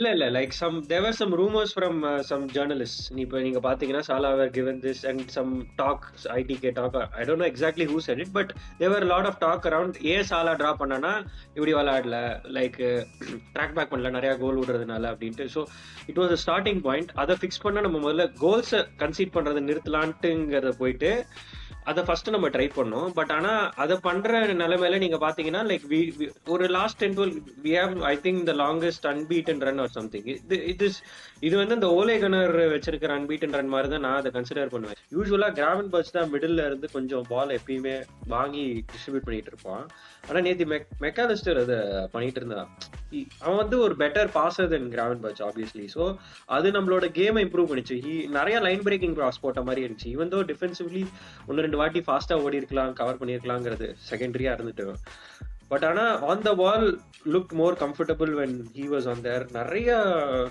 இல்ல. Like there were some rumours from some journalists. இப்ப நீங்க பார்த்தீங்கன்னா, Salah have given this and some talk IDK talk. I don't know exactly who said it. But there were lot of talk around ஏன் Salah draw பண்ணனா, இப்படி விளையாடல. Like track back பண்ணல. நெறைய கோல் விடுறதுனால அப்படின்ட்டு. So it was a starting point. அத fix பண்ண நம்ம முதல்ல கோல்ஸ கன்சீட் பண்றத நிறுத்தலான்ட்டுங்கிறத போயிட்டு அத ஃபர்ஸ்ட் நம்ம ட்ரை பண்ணோம். பட் ஆனா அத பண்ற நிலைமையில நீங்க பாத்தீங்கன்னா லைக் ஒரு last 10-12 we have I think the longest unbeaten run or something. இது வந்து இந்த ஓலே கனர் வச்சிருக்கிற அன்பீட்டன் ரன் மாதிரி தான் நான் அதை கன்சிடர் பண்ணுவேன். யூஸ்வலா கிராவன் பர்ச் தான் மிடில்ல இருந்து கொஞ்சம் பால் எப்பயுமே வாங்கி டிஸ்ட்ரிபியூட் பண்ணிட்டு இருப்பான். ஆனா நேத்தி மெக்காலிஸ்டர் அதை பண்ணிட்டு இருந்தான். அவன் வந்து ஒரு பெட்டர் பாசர் தென் கிராவன் பர்ச் ஆப்வியஸ்லி. ஸோ அது நம்மளோட கேமை இம்ப்ரூவ் பண்ணிச்சு. நிறைய லைன் பிரேக்கிங் கிராஸ் போட்ட மாதிரி இருந்துச்சு. ஈவன் தோ டிஃபென்சிவ்லி ஒன்னு ரெண்டு வாட்டி ஃபாஸ்டா ஓடி இருக்கலாம், கவர் பண்ணிருக்கலாங்கிறது செகண்டரியா இருந்துட்டு. பட் ஆனா on the ball look more comfortable when he was on there. நிறைய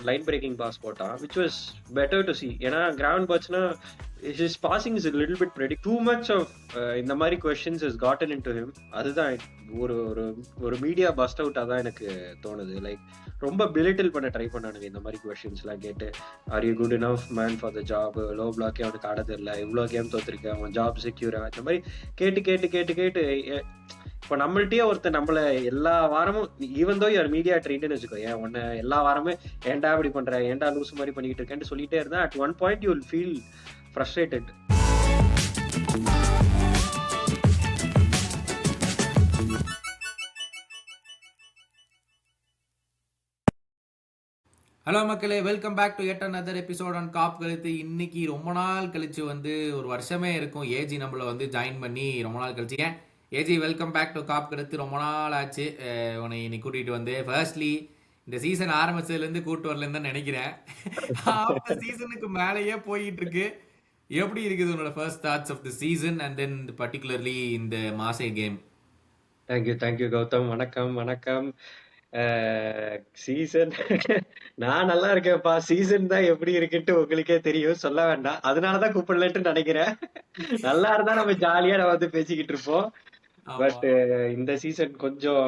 லைன் பிரேக்கிங் பாஸ் போட்டான், which was better to see. ஏன்னா கிராவன் பர்ச்னா his passing is a little bit predict too much of இந்த மாதிரி questions has gotten into him. அதுதான் ஒரு ஒரு ஒரு மீடியா பஸ்ட் அவுட் அதான் எனக்கு தோணுது. லைக் ரொம்ப பிலிட்டில் பண்ண ட்ரை பண்ணானுங்க இந்த மாதிரி கொஸ்டின்ஸ் எல்லாம் கேட்டு. Are you good enough man for the job, low பிளாக்கே அவனுக்கு ஆட தெரியல, இவ்வளோ கேம் தோத்துருக்கேன், அவன் ஜாப் செக்யூரா, இந்த மாதிரி கேட்டு கேட்டு கேட்டு கேட்டு இப்போ நம்மள்ட்டயே ஒருத்தர் நம்மள எல்லா வாரமும் ஈவன் தோ யுவர் மீடியா ட்ரெயின்னு வச்சுக்கோ, ஏன் உன்ன எல்லா வாரமும் ஏன்டா இப்படி பண்ற, ஏன்டா லூஸ் மாதிரி பண்ணிட்டு இருக்கேன்னு சொல்லிட்டே இருந்தா at one point you will feel frustrated. Hello மக்களே, welcome back to yet another episode on காப் கழுத்து. இன்னைக்கு ரொம்ப நாள் கழிச்சு வந்து ஒரு வருஷமே இருக்கும் ஏஜி நம்மள வந்து ஜாயின் பண்ணி ரொம்ப நாள் கழிச்சு. ஏன் ஏஜி வெல்கம் பேக் டு காப் கழுத்து. ரொம்ப நாள் ஆச்சு உன்னை இன்னைக்கு கூட்டிகிட்டு வந்து. ஃபர்ஸ்ட்லி இந்த சீசன் ஆரம்பிச்சதுலேருந்து கூட்டு வரலன்னு தான் நினைக்கிறேன். ஆஃப்டர் சீசனுக்கு மேலேயே போயிட்டு இருக்கு. எப்படி இருக்குது உன்னோட first thoughts of the season and then particularly இந்த மாசே கேம்? தேங்க்யூ கௌதம். வணக்கம். சீசன் நான் நல்லா இருக்கேன்ப்பா. சீசன் தான் எப்படி இருக்குன்ட்டு உங்களுக்கே தெரியும், சொல்ல வேண்டாம். அதனாலதான் கூப்பிடலன்ட்டு நினைக்கிறேன். நல்லா இருந்தா நம்ம ஜாலியா நம்ம வந்து பேசிக்கிட்டு இருப்போம். பட் இந்த சீசன் கொஞ்சம்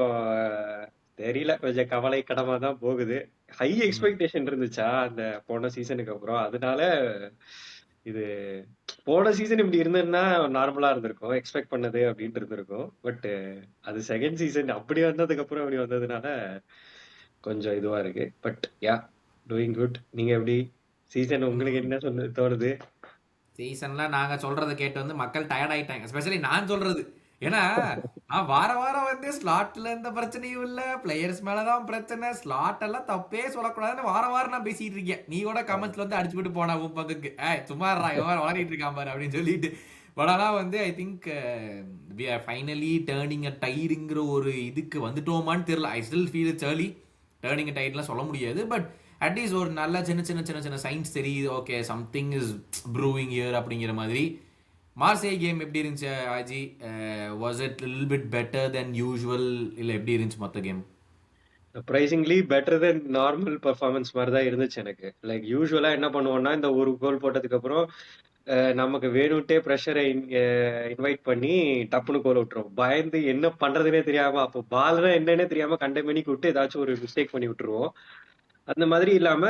தெரியல, கொஞ்சம் கவலை கடமா தான் போகுது. ஹை எக்ஸ்பெக்டேஷன் இருந்துச்சா அந்த போன சீசனுக்கு அப்புறம், அதனால இது போன சீசன் இப்படி இருந்ததுன்னா நார்மலா இருந்திருக்கும், எக்ஸ்பெக்ட் பண்ணது அப்படின்ட்டு இருந்திருக்கும். பட் அது செகண்ட் சீசன் அப்படி வந்ததுக்கு அப்புறம் அப்படி வந்ததுனால கொஞ்சம் இதுவா இருக்கு. But yeah, doing good. நீங்க எப்படி சீசன் உங்களுக்கு என்ன தோணுது? சீசன்லாம் நாங்க சொல்றதை கேட்டு வந்து மக்கள் டயர்ட் ஆயிட்டாங்க, எஸ்பெஷலி நான் சொல்றது. ஏன்னா நான் வார வாரம் வந்து ஸ்லாட்ல எந்த பிரச்சனையும் இல்ல, பிளேயர்ஸ் மேலதான் பிரச்சனை, ஸ்லாட் எல்லாம் தப்பே சொல்லக்கூடாதுன்னு வாரம் நான் பேசிட்டு இருக்கேன். நீ கூட கமெண்ட்ஸ்ல வந்து அடிச்சுட்டு போனா உன் பங்குக்கு சும்மா வளரிட்டு இருக்கான் பாரு அப்படின்னு சொல்லிட்டு. பட் ஆனால் வந்து ஐ think we are finally turning அ டைடுங்கிற ஒரு இதுக்கு வந்துட்டோமான்னு தெரியல. I still feel it's early. Turning அ டைட்லாம் சொல்ல முடியாது. பட் அட்லீஸ்ட் ஒரு நல்ல சின்ன சைன்ஸ் தெரியுது. Okay, something is proving year அப்படிங்கிற மாதிரி. மார்சே கேம் எப்படி இருந்துச்சு ஆஜி? Was it little bit better then usual, இல்லை எப்படி இருந்துச்சு மொத்த கேம்? சர்ப்ரைசிங்லி பெட்டர் தென் நார்மல் பெர்ஃபார்மன்ஸ் மாதிரி தான் இருந்துச்சு எனக்கு. லைக் யூஸ்வலா என்ன பண்ணுவோம்னா, இந்த ஒரு கோல் போட்டதுக்கு அப்புறம் நமக்கு வேணும்ட்டே ப்ரெஷரை இன்வைட் பண்ணி டப்புனு கோல் விட்டுரும். பயந்து என்ன பண்றதுனே தெரியாம, அப்போ பால்னா என்னன்னே தெரியாம கண்டமேனிக்கு விட்டு ஏதாச்சும் ஒரு மிஸ்டேக் பண்ணி விட்டுருவோம். அந்த மாதிரி இல்லாம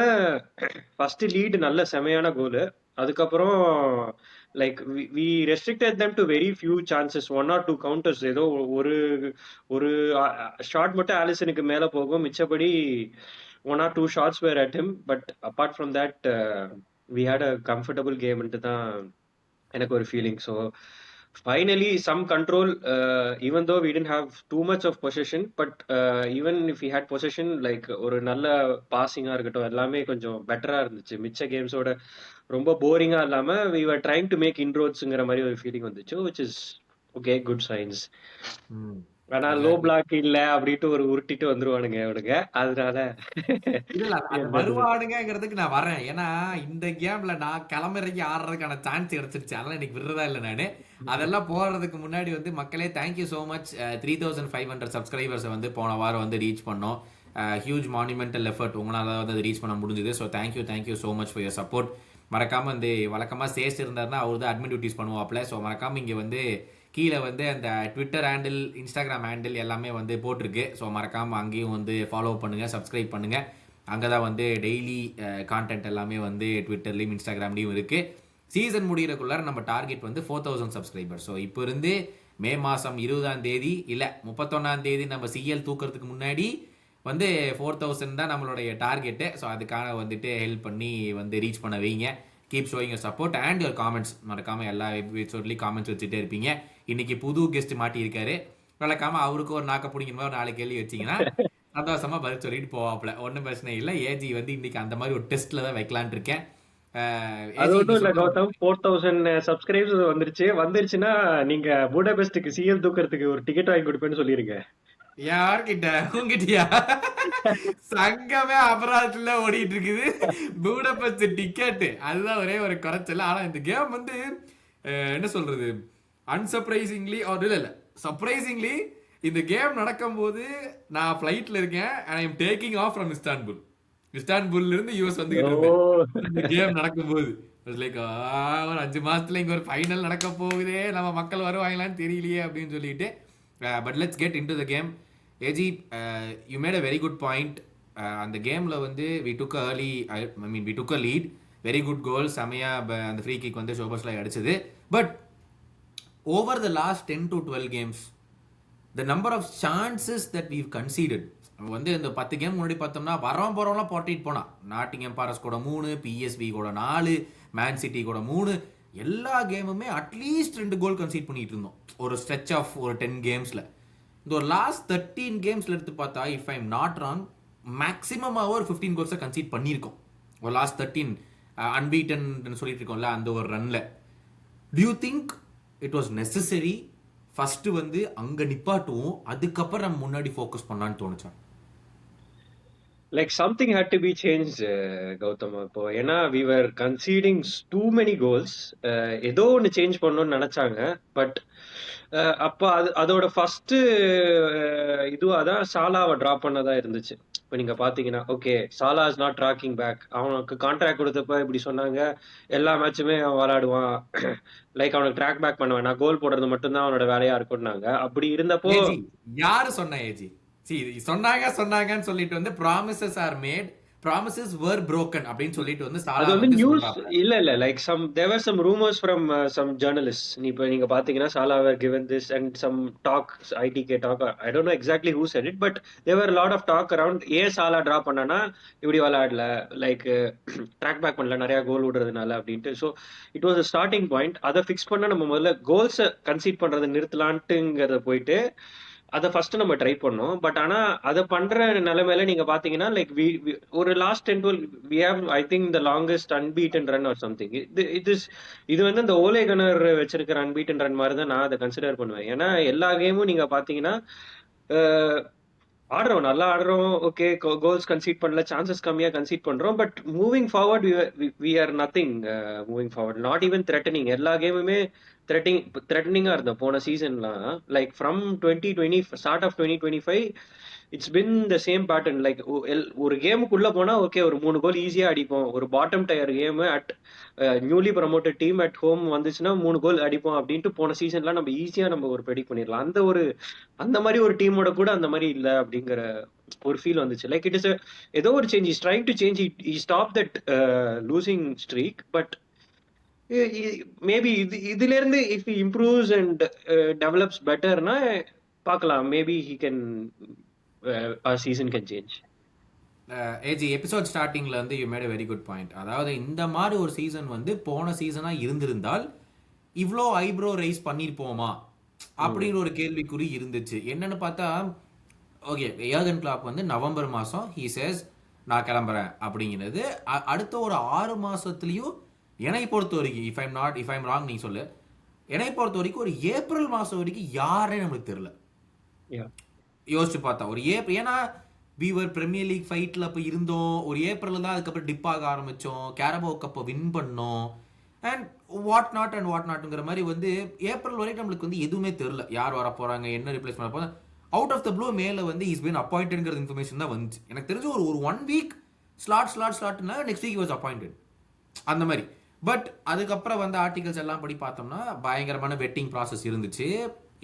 ஃபர்ஸ்ட் லீடு நல்ல செமையான கோலு. அதுக்கப்புறம் like we restricted them to very few chances, 1 or 2 counters. ஏதோ ஒரு ஒரு ஷாட் மட்டும் ஆலிசனுக்கு மேல போகும், மிச்சபடி 1 or 2 shots were at him. But apart from that we had a comfortable கேம்ன்ட்டு தான் எனக்கு ஒரு feeling. So finally some control, even though we didn't have too much of possession. But even if we had possession, like ஒரு நல்ல பாசிங்கா இருக்கட்டும், எல்லாமே கொஞ்சம் பெட்டரா இருந்துச்சு மிச்ச கேம்ஸோட. ரொம்ப போரிங்கா இல்லாம we were trying to make inroadsங்கிற மாதிரி ஒரு ஃபீலிங் வந்துச்சு, which is okay, good signs. ஆனா லோ எக்ஸாக்ட்லி. பிளாக் இல்ல அப்படின்ட்டு ஒரு உருட்டிட்டு வந்துருவானுங்க அவனுங்க, அதனால இல்ல அது என்னது. வருவானுங்கிறதுக்கு நான் வரேன். ஏன்னா இந்த கேம்ல நான் கிளம்புறதுக்கு ஆடுறதுக்கான சான்ஸ் கிடைச்சிருச்சு. அதெல்லாம் எனக்கு விடுறதா இல்லை நானு. அதெல்லாம் போறதுக்கு முன்னாடி வந்து மக்களே தேங்க்யூ ஸோ மச். 3500 சப்ஸ்கிரைபர்ஸை வந்து போன வாரம் வந்து ரீச் பண்ணோம். ஹியூஜ் மானுமெண்டல் எஃபர்ட் உங்களால் வந்து அதை ரீச் பண்ண முடிஞ்சுது. So thank you so much for your support. மறக்காம இந்த வழக்கமாக சேஸ் இருந்தாருன்னா அவர் தான் அட்மின் டியூட்டிஸ் பண்ணுவாப்ல. ஸோ மறக்காம இங்கே வந்து கீழே வந்து அந்த ட்விட்டர் ஹேண்டில், இன்ஸ்டாகிராம் ஹேண்டில் எல்லாமே வந்து போட்டிருக்கு. ஸோ மறக்காமல் அங்கேயும் வந்து ஃபாலோ பண்ணுங்கள், சப்ஸ்கிரைப் பண்ணுங்கள். அங்கதான் வந்து டெய்லி கான்டென்ட் எல்லாமே வந்து ட்விட்டர்லயும் இன்ஸ்டாகிராம்லயும் இருக்கு. சீசன் முடியறதுக்குள்ளார நம்ம டார்கெட் வந்து 4000 சப்ஸ்கிரைபர். ஸோ இப்போ இருந்து மே மாசம் 20ஆம் தேதி இல்ல 31ஆம் தேதி நம்ம சிஎல் தூக்குறதுக்கு முன்னாடி வந்து 4000 தான் நம்மளுடைய டார்கெட்டு. ஸோ அதுக்காக வந்துட்டு ஹெல்ப் பண்ணி வந்து ரீச் பண்ண வைங்க. Keep showing your support and your comments. மறக்காம எல்லா எபிசோட்லயும் காமெண்ட்ஸ் வச்சுட்டே இருப்பீங்க. இன்னைக்கு புது கெஸ்ட் மாட்டி இருக்காரு. வழக்காம அவருக்கு ஒரு நாக்க பிடிக்கிற மாதிரி ஒரு 4 கேள்வி வச்சீங்கன்னா சந்தோஷமா பதில் சொல்லிட்டு போவாப்ல. ஒன்றும் பிரச்சனை இல்லை. ஏஜி வந்து இன்னைக்கு அந்த மாதிரி ஒரு டெஸ்ட்ல தான் வைக்கலான் இருக்கேன். அது ஒன்றும் இல்ல கௌதம், 4000 சப்ஸ்கிரைபர்ஸ் வந்துருச்சுன்னா நீங்க பூடாபெஸ்டுக்கு சிஎல் தூக்குறதுக்கு ஒரு டிக்கெட் வாங்கி கொடுப்பேன்னு சொல்லிருங்க. யார்கிட்ட? உங்ககிட்டயா? சங்கமே அபராதத்துல ஓடிட்டு இருக்குது. பூடபெஸ்ட் டிக்கெட் அதுதான் ஒரே ஒரு குறைச்சல். ஆனா இந்த கேம் வந்து என்ன சொல்றது, அன்சர்ப்ரைசிங்லி இல்ல சர்ப்ரைசிங்லி இந்த கேம் நடக்கும் போது நான் பிளைட்ல இருக்கேன். I am taking off from இஸ்தான்புல்ல இருந்து யூஎஸ் வந்துகிட்டு இருக்கேன் இந்த கேம் நடக்கும்போது. லைக் ஒரு 5 மாசத்துல இங்க ஒரு ஃபைனல் நடக்க போகுதே, நம்ம மக்கள் வருவாங்களான்னு தெரியலையே அப்படின்னு சொல்லிட்டு. But let's get in to the game. AG, you made a very good point. அந்த கேம்ல வந்து we took a lead, very good goal. செமையா அந்த ஃப்ரீ கிக் வந்து ஷோபஸ்ல அடிச்சது. But over the last 10 to 12 games the number of chances that we've conceded வந்து இந்த 10 கேம் முன்னாடி பார்த்தோம்னா வரவன் போறவங்களாம் போட்டிட்டு போனா. நாட்டிங்ஹாம் ஃபாரஸ்ட் கூட 3, பிஎஸ்வி கூட 4, மேன் சிட்டி கூட 3, எல்லா கேமுமே அட்லீஸ்ட் 2 கோல் கன்சீட் பண்ணிட்டு இருந்தோம் ஒரு ஸ்ட்ரெச் ஆஃப் ஒரு 10 கேம்ஸ்ல. இந்த ஒரு லாஸ்ட் 13 கேம்ஸ்ல எடுத்து பார்த்தா, if I am not wrong, மேக்ஸிமமாக ஒரு 15 கோல்ஸை கன்சீட் பண்ணியிருக்கோம் ஒரு லாஸ்ட் 13 அன்பீட்டன் சொல்லிட்டு இருக்கோம்ல அந்த ஒரு ரன்ல. Do you think it was necessary first வந்து அங்க நிப்பாட்டுவோம், அதுக்கப்புறம் நம்ம முன்னாடி ஃபோக்கஸ் பண்ணலான்னு தோணுச்சா? Like something had to be change Gautham. இப்போ ஏன்னா we were conceding too many goals. ஏதோ ஒன்று சேஞ்ச் பண்ணணும்னு நினைச்சாங்க. பட் அப்போ அதோட ஃபர்ஸ்ட் இதுவாக தான் சாலாவை ட்ராப் பண்ணதா இருந்துச்சு. இப்போ நீங்க பாத்தீங்கன்னா, okay Salah is not tracking back. அவனுக்கு கான்ட்ராக்ட் கொடுத்தப்ப இப்படி சொன்னாங்க, எல்லா மேட்சுமே அவன் விளையாடுவான், லைக் அவனுக்கு ட்ராக் பேக் பண்ண வேணாம், கோல் போடுறது மட்டும்தான் அவனோட வேலையா இருக்கும்னாங்க. அப்படி இருந்தப்போ யாரு சொன்னா ஏஜி? சொன்னாங்கன்னு சொல்லிட்டு வந்து promises are made, promises were broken அப்படின்னு சொல்லிட்டு வந்து அது வந்து நியூஸ் இல்ல like there were some rumors from some journalists. இப்போ நீங்க பாத்தீங்கன்னா சாலா were given this and some talk, ITK talk, I don't know exactly who said it, but there were a lot of talk around ஏன் Salah draw பண்ணனா இப்படி விளையாடல, like track back பண்ணல நிறைய கோல் விடுறதுனால அப்படின்ட்டு. So it was a starting point. அதை fix பண்ண நம்ம முதல்ல கோல்ஸை கன்சீட் பண்றதை நிறுத்தலான்ட்டுங்கிறத போயிட்டு அதை ஃபர்ஸ்ட் நம்ம ட்ரை பண்ணோம். பட் ஆனா அதை பண்ற நிலைமையில நீங்க பாத்தீங்கன்னா லைக் ஒரு last 10-12 we have I think the longest unbeaten run or something. இது வந்து இந்த ஓலே கனர் வச்சிருக்கிற unbeaten run மாதிரி தான் நான் அதை கன்சிடர் பண்ணுவேன். ஏன்னா எல்லா கேமும் நீங்க பாத்தீங்கன்னா ஆடுறோம், நல்லா ஆடுறோம், ஓகே கோல்ஸ் கன்சீட் பண்ணல, சான்சஸ் கம்மியா கன்சீட் பண்றோம். But moving forward we are nothing moving forward, not even threatening. எல்லா கேமுமே த்ரெட்டனிங்கா இருந்தோம் போன சீசன்லாம். Like from 2020 start of 2025 it's been the same pattern. Like ஒரு கேமுக்குள்ள போனா ஓகே ஒரு 3 கோல் ஈஸியா அடிப்போம். ஒரு bottom tyre game at newly promoted team at home வந்துச்சுன்னா 3 கோல் அடிப்போம் அப்படின்ட்டு போன சீசன்லாம் நம்ம ஈஸியா நம்ம ஒரு ப்ரெடிக்ட் பண்ணிடலாம். அந்த மாதிரி ஒரு டீமோட கூட அந்த மாதிரி இல்ல அப்படிங்கிற ஒரு ஃபீல் வந்துச்சு. லைக் இட் இஸ் ஏதோ ஒரு change, is trying to change, இ stop that losing streak. But maybe இதுல இருந்து if he improves and develops பெட்டர்னா பார்க்கலாம், maybe he can season can change. AG, episode ஸ்டார்டிங்ல வந்து you made a very good point. அதாவது இந்த மாதிரி ஒரு சீசன் வந்து போன சீசனா இருந்திருந்தால் இவ்வளோ ஐப்ரோ ரைஸ் பண்ணிருப்போமா அப்படிங்கிற ஒரு கேள்விக்குறி இருந்துச்சு. என்னன்னு பார்த்தா, ஓகே ஏர்கன் கிளாப் வந்து நவம்பர் மாசம் ஹி சேஸ் நான் கிளம்புறேன் அப்படிங்கிறது. அடுத்த ஒரு 6 மாசத்துலயும் என்னை பொறுத்த வரைக்கும் இஃப் ஐம் ராங் நீங்க சொல்லு, என்னை பொறுத்த வரைக்கும் ஒரு ஏப்ரல் மாசம் வரைக்கும் யாரே நம்மளுக்கு தெரியல. யோசிச்சு பார்த்தா ஒரு ஏப்ரல், ஏன்னா வீவர் பிரீமியர் லீக் ஃபைட்ல அப்போ இருந்தோம். ஒரு ஏப்ரல் தான் அதுக்கப்புறம் டிப் ஆக ஆரம்பிச்சோம், கேரபோ கப்பை வின் பண்ணோம் அண்ட் வாட் நாட்ங்கிற மாதிரி வந்து ஏப்ரல் வரைக்கும் நம்மளுக்கு வந்து எதுவுமே தெரியல. யார் வர போறாங்க, என்ன ரிப்ளேஸ் பண்ண போறாங்க. அவுட் ஆஃப் த ப்ளூ மேல வந்து இஸ் பீன் அப்பாயிண்டட்ங்கிற இன்ஃபர்மேஷன் தான் வந்துச்சு. எனக்கு தெரிஞ்சு ஒரு 1 வீக் ஸ்லாட்னா நெக்ஸ்ட் வீக் வாஸ் அப்பாயிண்டட் அந்த மாதிரி. பட் அதுக்கப்புறம் வந்து ஆர்டிகல்ஸ் எல்லாம் படி பார்த்தோம்னா பயங்கரமான வெட்டிங் ப்ராசஸ் இருந்துச்சு.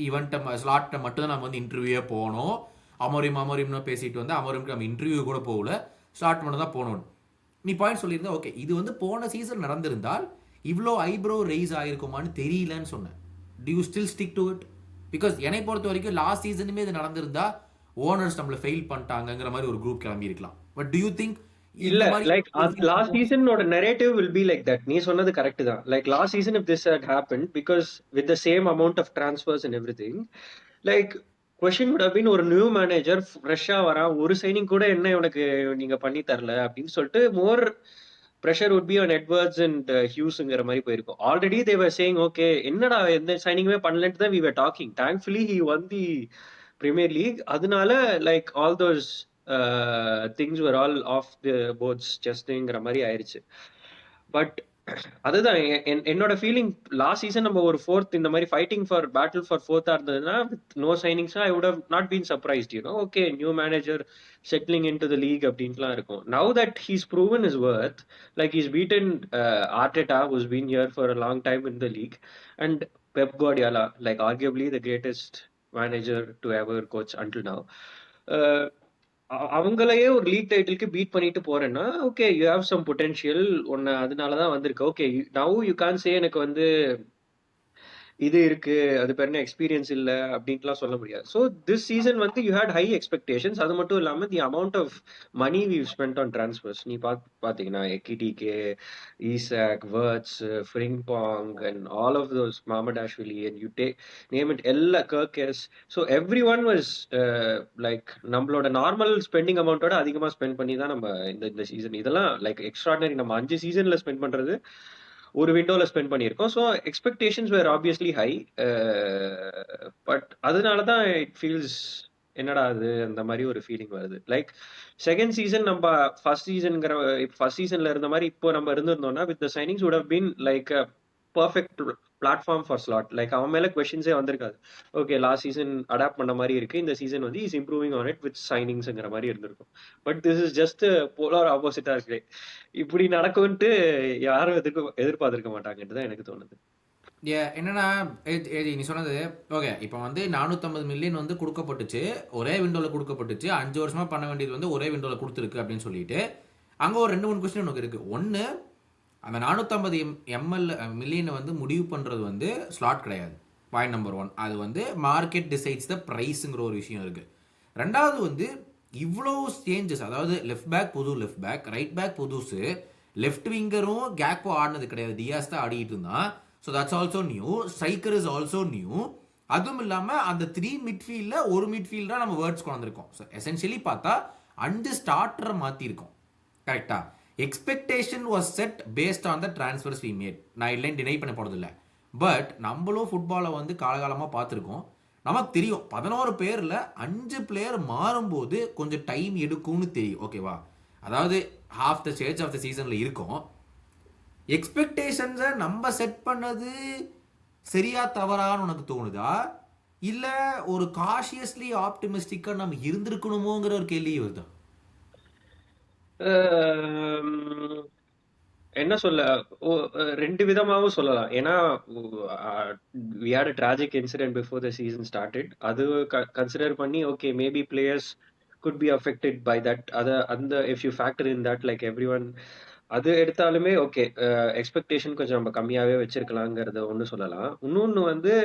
ஈவெண்ட்டை ஸ்லாட்டை மட்டும் தான் நம்ம வந்து இன்டர்வியூவே போனோம். அமோரிம்னு பேசிட்டு வந்து அமோரிம்க்கு நம்ம இன்டர்வியூ கூட போகல. ஸ்லாட் மட்டும் தான் போகணும். நீ பாயிண்ட் சொல்லியிருந்தா ஓகே, இது வந்து போன சீசன் நடந்திருந்தால் இவ்வளோ ஐப்ரோ ரைஸ் ஆயிருக்குமான்னு தெரியலன்னு சொன்னேன். To you still stick to it? Because என்னை பொறுத்த வரைக்கும் லாஸ்ட் சீசனுமே இது நடந்திருந்தா ஓனர்ஸ் நம்மள ஃபெயில் பண்ணிட்டாங்கங்கிற மாதிரி ஒரு குரூப் கிளம்பி இருக்கலாம். பட் டு யூ திங்க் இல்ல இந்த மாதிரி லைக் லாஸ்ட் சீசனோட narrative will be like that. நீ சொன்னது கரெக்ட் தான். Like last season if this had happen because with the same amount of transfers and everything, like question would have been ஒரு new manager ஃப்ரெஷ்ஷா வரான், ஒரு signing கூட என்ன உனக்கு நீங்க பண்ணி தரல அப்படின்னு சொல்லிட்டு more pressure would be on Edwards and ஹியூஸ்ங்கிற மாதிரி போயிருக்கும். Already they were saying okay என்னடா எந்த சைனிங்குமே பண்ணலன்ட்டு தான் we were talking. Thankfully he won the Premier League. அதனால like all those things were all off the boards justங்கிற மாதிரி ஆயிருச்சு. பட் அதுதான் என்னோட ஃபீலிங். லாஸ்ட் சீசன் நம்ம ஒரு ஃபோர்த் இந்த மாதிரி ஃபைட்டிங் ஃபார் பேட்டில் ஃபார் ஃபோர்த்தா இருந்ததுன்னா with no signings I would have not been surprised. Okay new manager settling in to the league அப்படின்ட்டுலாம் இருக்கும். Now that he's proven is worth, like he's beaten Arteta who's been here for a long time in the league, and Pep Guardiola, like arguably the greatest manager to ever coach until now. அவங்களையே ஒரு league டைட்டிலுக்கு beat பண்ணிட்டு போறேன்னா okay you have some potential ஒன்னு, அதனாலதான் வந்திருக்கு. Okay now you can say எனக்கு வந்து இது இருக்கு, அது பேர் என்ன எக்ஸ்பீரியன்ஸ் இல்ல அப்படின்ட்டுலாம் சொல்ல முடியாது. ஸோ திஸ் சீசன் வந்து யூ ஹேட் ஹை எக்ஸ்பெக்டேஷன்ஸ். அது மட்டும் இல்லாம the amount of money we spend on transfers நீ பாத்தீங்கன்னா Ekitike, Isak, Wirtz, Frimpong and all of those, Mamardashvili and you take name it, எல்லா Kerkez. So every one was like நம்மளோட normal spending அமௌண்ட்டோட அதிகமா spend பண்ணி தான் நம்ம இந்த சீசன் இதெல்லாம் லைக் எக்ஸ்ட்ராடனரி. நம்ம 5 சீசன்ல ஸ்பெண்ட் பண்றது ஒரு விண்டோல ஸ்பெண்ட் பண்ணியிருக்கோம். So expectations were obviously high. But அதனால தான் இட் ஃபீல்ஸ் என்னடா அது அந்த மாதிரி ஒரு ஃபீலிங் வருது. லைக் செகண்ட் சீசன் நம்ம ஃபர்ஸ்ட் சீசன்ல இருந்த மாதிரி இப்போ நம்ம இருந்திருந்தோம்னா with the signings would have been like a perfect platform for Slot. Like அவன் மேல கொஸ்டின்ஸே வந்திருக்காது. ஓகே லாஸ்ட் சீசன் அடாப்ட் பண்ண மாதிரி இருக்கு, இந்த சீசன் வந்து is improving on it with சைனிங்ஸ்ங்கிற மாதிரி இருந்திருக்கும். But this is just polar ஆப்போசிட்டா இருக்கு. இப்படி நடக்கும்ட்டு யாரும் எதிர்பார்த்திருக்க மாட்டாங்கன்னு தான் எனக்கு தோணுது. என்னன்னா நீ சொன்னது ஓகே. இப்போ வந்து 450 மில்லியன் வந்து கொடுக்கப்பட்டுச்சு, ஒரே விண்டோல கொடுக்கப்பட்டுச்சு, 5 வருஷமா பண்ண வேண்டியது வந்து ஒரே விண்டோல கொடுத்துருக்கு அப்படின்னு சொல்லிட்டு அங்க ஒரு 2-3 கொஸ்டின் உனக்கு இருக்கு. ஒன்னு, அந்த 450 மில்லியனை வந்து முடிவு பண்றது வந்து ஸ்லாட் கிடையாது. Point number 1. அது வந்து மார்க்கெட் டிசைட்ஸ் த பிரைஸ்ங்கிற ஒரு விஷயம் இருக்கு. ரெண்டாவது வந்து இவ்வளோ சேஞ்சஸ், அதாவது லெஃப்ட் பேக் புது லெஃப்ட் பேக், ரைட் பேக் புதுசு, லெஃப்ட் விங்கரும் கேக்போ ஆடினது கிடையாது, டியாஸ் தான் ஆடிட்டு இருந்தான். So that's also new. Striker is also new. அதுவும் இல்லாமல் அந்த 3 மிட்ஃபீல்டில் ஒரு மிட்ஃபீல்டாக நம்ம வேர்ட்ஸ் கொண்டு வந்திருக்கோம். ஸோ எசென்ஷியலி பார்த்தா 5 ஸ்டார்டரை மாற்றிருக்கோம். கரெக்டா? Expectation was set based on the transfers we made. நான் இல்லைன்னு டினை பண்ண போகிறதில்ல. பட் நம்மளும் ஃபுட்பாலை வந்து காலகாலமாக பார்த்துருக்கோம். நமக்கு தெரியும் 11 பேரில் 5 பிளேயர் மாறும்போது கொஞ்சம் டைம் எடுக்கும்னு தெரியும். ஓகேவா? அதாவது half the stage of the சீசனில் இருக்கும். எக்ஸ்பெக்டேஷன்ஸை நம்ம செட் பண்ணது சரியா தவறான்னு உனக்கு தோணுதா, இல்லை ஒரு காஷியஸ்லி ஆப்டிமிஸ்டிக்காக நம்ம இருந்திருக்கணுமோங்கிற ஒரு கேள்வி வருதா? என்ன சொல்ல, ரெண்டு விதமாவும் சொல்லலாம். ஏன்னா we had a tragic incident before the season started. அது கன்சிடர் பண்ணி okay maybe players could be affected by that. அந்த if you factor in that, like everyone, அது எடுத்தாலுமே ஓகே எக்ஸ்பெக்டேஷன் கொஞ்சம் நம்ம கம்மியாவே வச்சிருக்கலாங்கிறத ஒன்று சொல்லலாம். இன்னொன்று வந்து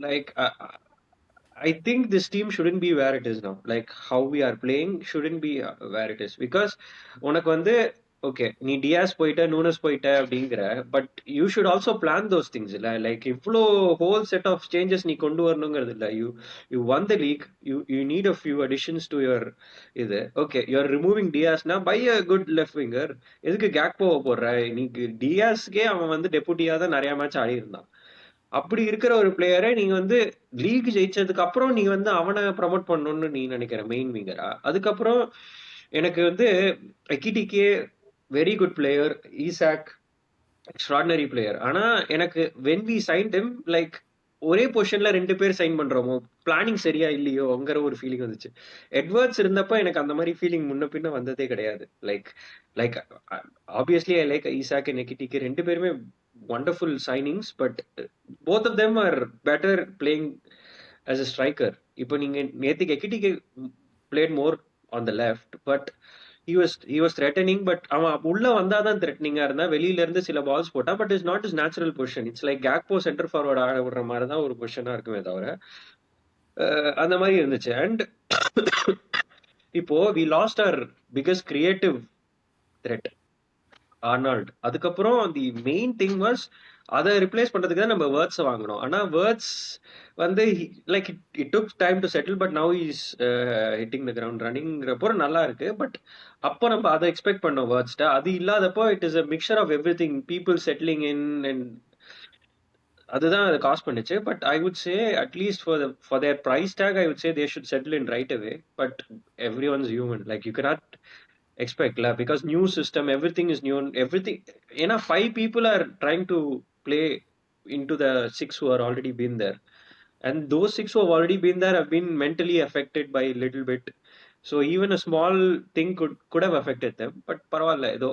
like I think this team shouldn't be where it is now. Like how we are playing shouldn't be where it is. Because உனக்கு வந்து ஓகே நீ டியாஸ் போயிட்ட, நூனஸ் போயிட்ட அப்படிங்கிற, but you should also plan those things இல்ல. Like இவ்வளோ whole set of changes நீ கொண்டு வரணுங்கிறது இல்ல. You won the league, you need a few additions to your இது. ஓகே யூ ஆர் ரிமூவிங் டியாஸ்னா buy a good left winger. எதுக்கு கேக்போவை போடுற? நீக்கு டியாஸ்க்கே அவன் வந்து டெபுட்டியா தான் நிறைய மேட்ச் ஆடி இருந்தான். அப்படி இருக்கிற ஒரு பிளேயரை நீங்க வந்து லீக் ஜெயிச்சதுக்கு அப்புறம் நீங்க வந்து அவனை ப்ரமோட் பண்ணணும்னு நீ நினைக்கிற மெயின் விங்கரா? அதுக்கப்புறம் எனக்கு வந்து Ekitike very good player, Isak extraordinary player. ஆனா எனக்கு when we sign him like ஒரே பொசிஷன்ல 2 பேர் சைன் பண்றோமோ, பிளானிங் சரியா இல்லையோங்கிற ஒரு ஃபீலிங் வந்துச்சு. எட்வர்ட்ஸ் இருந்தப்ப எனக்கு அந்த மாதிரி ஃபீலிங் முன்ன பின்ன வந்ததே கிடையாது. Like like obviously I like Isak and Ekitike, 2 பேருமே wonderful signings, but both of them are better playing as a striker. இப்போ நீங்க நேத்துக்கு எக்கிடிகே played more on the left. But he was threatening, but அவன் உள்ள வந்தாதான் த்ரெட்னிங்கா இருந்தா, வெளியில இருந்து சில பால்ஸ் போட்டா, but is not is natural position. It's like கேக்போ centre forward ஆட விடுற மாதிரி தான் ஒரு பொசிஷனா இருக்குமே தவிர அந்த மாதிரி இருந்துச்சு. அண்ட் இப்போ we lost our biggest creative threat Arnold. அதுக்கப்புறம் தி மெயின் திங் வாஸ் அதை ரிப்ளேஸ் பண்றதுக்கு தான் நம்ம வேர்ட்ஸ் வாங்கணும். ஆனா வேர்ட்ஸ் வந்து like it took time to settle, but now is hitting the ground ரன்னிங்கிறப்போ நல்லா இருக்கு. பட் அப்போ நம்ம அதை எக்ஸ்பெக்ட் பண்ணோம் வேர்ட்ஸ்ட. அது இல்லாதப்போ it is a mixture of everything, people settling in and அதுதான் அது காஸ்ட் பண்ணுச்சு. But I would say at least for their price tag I would say they should settle in right away. But everyone's human, like you cannot expect la, because new system, everything is new, everything. Five people are trying to play into the six who are already been there, and those six who have already been there have been mentally affected by a little bit. So even a small thing could have affected them, but paravailla edo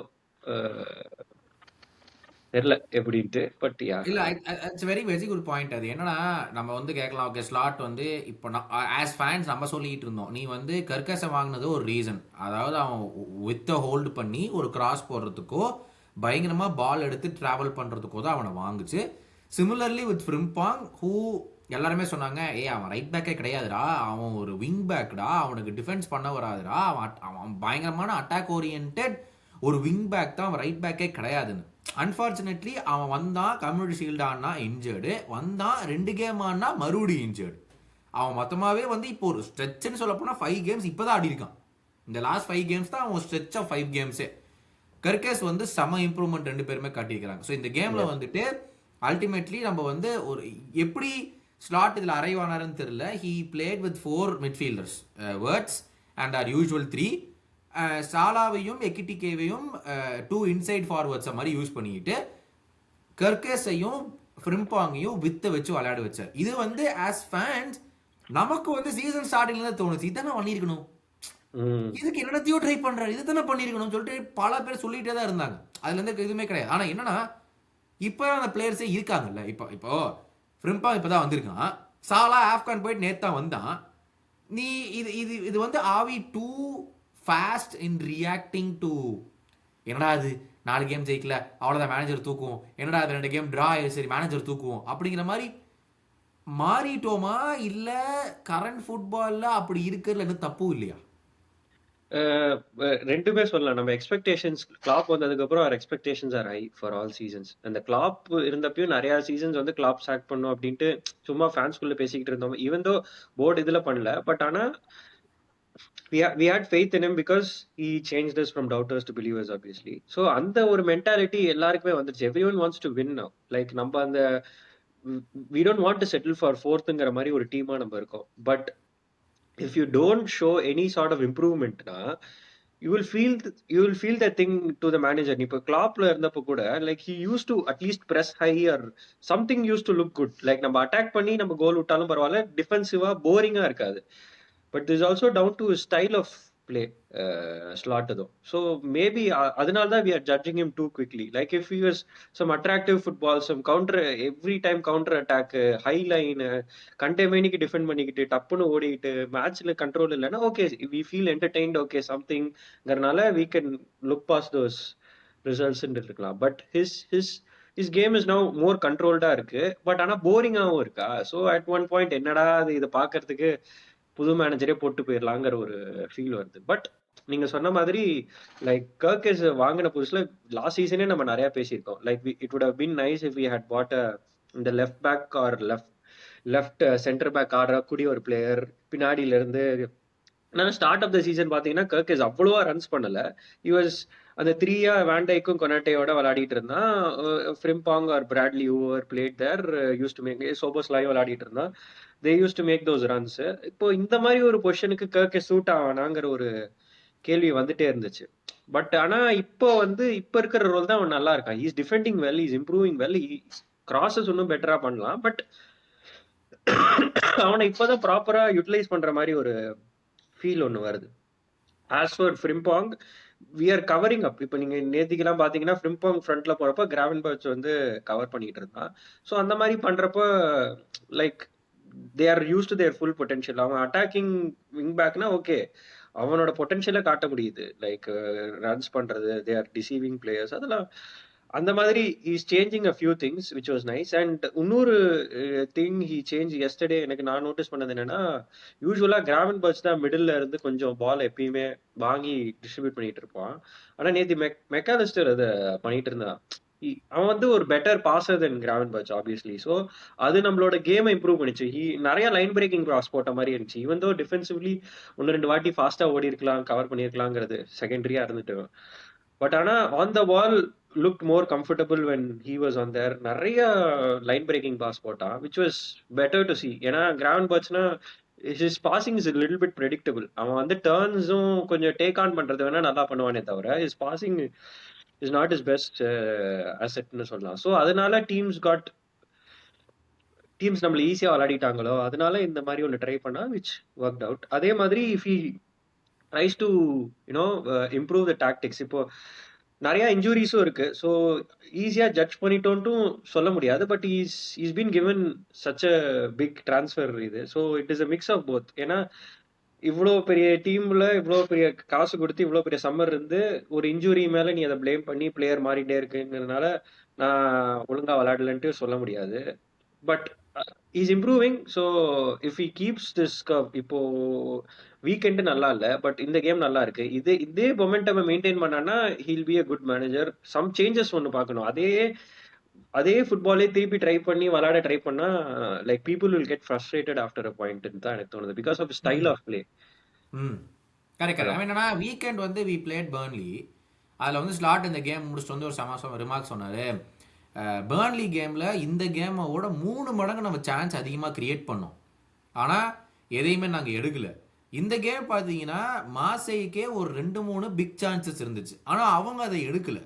தெரியல எப்படின்ட்டு. But yeah, இல்ல it's very very good point. அது என்னன்னா நம்ம வந்து கேட்கலாம், okay slot வந்து இப்போ ஆஸ் ஃபேன்ஸ் நம்ம சொல்லிட்டு இருந்தோம், நீ வந்து கர்கஸை வாங்கினது ஒரு ரீசன், அதாவது அவன் வித்த ஹோல்டு பண்ணி ஒரு கிராஸ் போடுறதுக்கோ பயங்கரமா பால் எடுத்து டிராவல் பண்றதுக்கோ தான் அவனை வாங்குச்சு. சிமிலர்லி வித் ஃப்ரிம்பாங், ஹூ எல்லாருமே சொன்னாங்க, அவன் ரைட் பேக்கே கிடையாதுடா, அவன் ஒரு விங் பேக்டா, அவனுக்கு டிஃபென்ஸ் பண்ண வராதுடா, அவன் பயங்கரமான அட்டாக் ஓரியன்ட் ஒரு விங் பேக் தான், அவன் ரைட் பேக்கே கிடையாதுன்னு. அன்ஃபார்ச்சுனேட்லி அவன் வந்தான், கம்யூனிட்டி ஷீல்டு ஆனா இன்ஜர்டு, வந்தான் 2 கேம் ஆனா மறுபடியும் இன்ஜர்டு. அவன் மொத்தமாகவே வந்து இப்போ ஒரு ஸ்ட்ரெச்சுன்னு சொல்ல போனால் 5 கேம்ஸ் இப்போ தான் ஆடி இருக்கான். இந்த லாஸ்ட் 5 கேம்ஸ் தான் அவன் ஸ்ட்ரெச் ஆஃப் 5 கேம்ஸே. கர்கேஸ் வந்து செம இம்ப்ரூவ்மெண்ட் 2 பேருமே காட்டியிருக்கிறாங்க. ஸோ இந்த கேமில் வந்துட்டு அல்டிமேட்லி நம்ம வந்து ஒரு எப்படி ஸ்லாட் இதில் அரைவ் ஆனாருன்னு தெரியல. He played with 4 midfielders, Wirtz and or usual 3. சாலாவையும் எக்கிட்டிகேவையும் 2 இன்சைட் ஃபார்வர்ட்ஸை மாதிரி யூஸ் பண்ணிக்கிட்டு கர்கேஸையும் ஃப்ரிம்பாங்கையும் வித்த வச்சு விளையாட வச்சார். இது வந்து ஆஸ் ஃபேன்ஸ் நமக்கு வந்து சீசன் ஸ்டார்டிங்ல தான் தோணுச்சு, இதானே பண்ணியிருக்கணும், இதுக்கு என்னத்தையோ ட்ரை பண்றாரு, இது தானே பண்ணியிருக்கணும்னு சொல்லிட்டு பல பேர் சொல்லிட்டே தான் இருந்தாங்க. அதுல இருந்து எதுவுமே கிடையாது. ஆனா என்னன்னா இப்போ அந்த பிளேயர்ஸே இருக்காங்கல்ல, இப்போ ஃப்ரிம்பாங் இப்பதான் வந்திருக்கான், சாலா ஆப்கான் போயிட்டு நேத்தான் வந்தான். நீ இது வந்து ஆவி two fast in reacting to என்னடா அது 4 கேம் ஜெயிக்கல அவ்வளோதான் மேனேஜர் தூக்குவோம், என்னடா அது 2 கேம் ட்ரா சரி மேனேஜர் தூக்குவோம் அப்படிங்கிற மாதிரி மாறிட்டோமா? இல்லை கரண்ட் ஃபுட்பாலில் அப்படி இருக்கிறதுல எதுவும் தப்பும் இல்லையா? ரெண்டுமே சொல்லலாம். நம்ம எக்ஸ்பெக்டேஷன்ஸ் கிளாப் வந்ததுக்கு அப்புறம் our expectations are high for all seasons. அந்த கிளாப் இருந்தப்பயும் நிறைய சீசன்ஸ் வந்து கிளாப் சாக் பண்ணும் அப்படின்ட்டு சும்மா ஃபேன்ஸ்குள்ள பேசிக்கிட்டு இருந்தோம். ஈவன் தோ போர்டு இதுல பண்ணல, பட் ஆனா we had faith in him because he changed us from doubters to believers obviously. So அந்த ஒரு மென்டாலிட்டி எல்லாருக்குமே வந்துருச்சு. everyone wants to win now. Like நம்ம அந்த we don't want to settle for fourthங்கிற மாதிரி ஒரு டீமா நம்ம இருக்கோம். But if you don't show any sort of improvement na, you will feel that thing to the manager. இப்போ கிளாப்ல இருந்தப்போ கூட like he used to at least press high or something used to look good. Like நம்ம attack பண்ணி நம்ம goal விட்டாலும் பரவாயில்ல, டிஃபென்சிவா போரிங்கா இருக்காது. But this also down to style of play Slot though. So maybe அதனால தான் we are judging him too quickly. Like if he was some attractive football, some counter, every time counter attack, high line, கண்டெமைனிக்கு defend பண்ணிக்கிட்டு டப்புன்னு ஓடிக்கிட்டு மேட்ச்ல control இல்லைன்னா okay we feel entertained, okay somethingங்கறனால we can look past those results இருக்கலாம். But his game is now more controlled இருக்கு. But ஆனா போரிங்காவும் இருக்கா. ஸோ at one point என்னடா இதை பார்க்கறதுக்கு புது மேனேஜரே போட்டு போயிடலாங்கிற ஒரு ஃபீல் வருது. பட் நீங்க சொன்ன மாதிரி லைக் கர்கேஸ் வாங்கின புதுசுல லாஸ்ட் சீசனே நம்ம நிறைய பேசியிருக்கோம். Like it would have been nice if we had bought இந்த left back or left centre back ஆடக்கூடிய ஒரு பிளேயர் பின்னாடியில இருந்து. ஏன்னா ஸ்டார்ட் ஆஃப் த சீசன் பாத்தீங்கன்னா கர்கேஸ் அவ்வளவா ரன்ஸ் பண்ணல. யூஎஸ் அந்த 3 வேண்டைக்கும் கொனாட்டேயோட விளையாடிட்டு இருந்தான். Frimpong or Bradley over played there used to make சோபோஸ்லாயும் விளையாடிட்டு இருந்தான். They used to make those runs. இப்போ இந்த மாதிரி ஒரு பொசிஷனுக்கு கர்கே சூட் ஆவானாங்கிற ஒரு கேள்வி வந்துட்டே இருந்துச்சு. பட் ஆனா இப்போ வந்து இப்போ இருக்கிற ரோல் தான் அவன் நல்லா இருக்கான். Is defending well, is improving well, crosses இன்னும் பெட்டரா பண்ணலாம். பட் அவனை இப்போதான் ப்ராப்பரா யூட்டிலைஸ் பண்ற மாதிரி ஒரு ஃபீல் ஒன்று வருது. As for Frimpong we are covering up. இப்போ நீங்க நேத்திக்கெல்லாம் பாத்தீங்கன்னா ஃப்ரிம்பாங் ஃப்ரண்ட்ல போறப்ப கிராவன்பர்ச் வந்து கவர் பண்ணிட்டு இருந்தான். ஸோ அந்த மாதிரி பண்றப்ப like they are use to their full potential. அவன் அட்டாக்கிங் விங் பேக்னா ஓகே, அவனோட பொட்டன்ஷியலை காட்ட முடியுது. லைக் ரன்ஸ் பண்றது, தே ஆர் டிசீவிங் பிளேயர்ஸ், அதெல்லாம் அந்த மாதிரி is changing a few things which was nice. And இன்னொரு திங் ஹி சேஞ்ச் எஸ்டர்டே எனக்கு நான் நோட்டீஸ் பண்ணது என்னன்னா, யூஸ்வலா கிராவன் பர்ச் தான் மிடில் இருந்து கொஞ்சம் பால் எப்பயுமே வாங்கி டிஸ்ட்ரிபியூட் பண்ணிட்டு இருப்பான். ஆனா நேத்து மெக்காலிஸ்டர் அதை பண்ணிட்டு இருந்தான். அவன் வந்து ஒரு பெட்டர் பாசர் தென் கிராவன் பர்ச் ஆப்வியஸ்லி. ஸோ அது நம்மளோட கேமை இம்ப்ரூவ் பண்ணிச்சு. நிறைய லைன் பிரேக்கிங் கிராஸ் போட்ட மாதிரி இருந்துச்சு. ஈவன் தோ டிஃபென்சிவ்லி ஒன்று ரெண்டு வாட்டி ஃபாஸ்டா ஓடி இருக்கலாம், கவர் பண்ணியிருக்கலாங்கிறது செகண்டரியா இருந்துட்டு. பட் ஆனா on the ball look more comfortable when he was on there. நிறைய லைன் பிரேக்கிங் பாஸ் போட்டான் which was better to see. ஏன்னா கிராவன் பர்ச்னா his passing is little bit predictable. அவன் வந்து டர்ன்ஸும் கொஞ்சம் டேக் ஆன் பண்றது வேணா நல்லா பண்ணுவானே தவிர his passing is not is best அசெட்னு சொல்லலாம். ஸோ அதனால டீம்ஸ் நம்மள ஈஸியா விளையாடிட்டாங்களோ, அதனால இந்த மாதிரி ஒன்று ட்ரை பண்ணா விச் ஒர்க் அவுட். அதே மாதிரி if he tries to you know improve the tactics. இப்போ நிறைய இன்ஜுரிஸும் இருக்கு. ஸோ ஈஸியா ஜட்ஜ் பண்ணிட்டோன்ட்டும் சொல்ல முடியாது. But is been given such a big transfer இது. So it is a mix of both. ஏன்னா இவ்வளோ பெரிய டீம்ல இவ்வளோ பெரிய காசு கொடுத்து இவ்வளோ பெரிய சம்மர் இருந்து ஒரு இன்ஜுரி மேல நீ அதை பிளேம் பண்ணி பிளேயர் மாறிட்டே இருக்குங்கிறதுனால நான் ஒழுங்கா விளையாடலன்ட்டு சொல்ல முடியாது. But is improving. So if he keeps this curve, இப்போ வீக்கெண்டு நல்லா இல்லை, பட் இந்த கேம் நல்லா இருக்கு. இதே மொமெண்டம் மெயின்டைன் பண்ணான்னா he'll be a good manager. Some changes ஒன்று பார்க்கணும். அதே ஃபுட்பாலே திருப்பி ட்ரை பண்ணி விளையாட ட்ரை பண்ணா like people will get frustrated after a point தான் எனக்கு தோணுது. Because of style of play. Correct correct. என்னன்னா வீக்கெண்ட் வந்து வி பிளேட் பர்ன்லி. அதில் வந்து ஸ்லாட் இந்த கேம் முடிச்சுட்டு வந்து ஒரு சமாசம் ரிமார்க் சொன்னார். பர்ன்லி கேமில் இந்த கேமோட 3 மடங்கு நம்ம சான்ஸ் அதிகமாக கிரியேட் பண்ணோம், ஆனால் எதையுமே நாங்கள் எடுக்கல. இந்த கேம் பார்த்தீங்கன்னா மாசேய்க்கே ஒரு 2-3 பிக் சான்சஸ் இருந்துச்சு, ஆனால் அவங்க அதை எடுக்கல.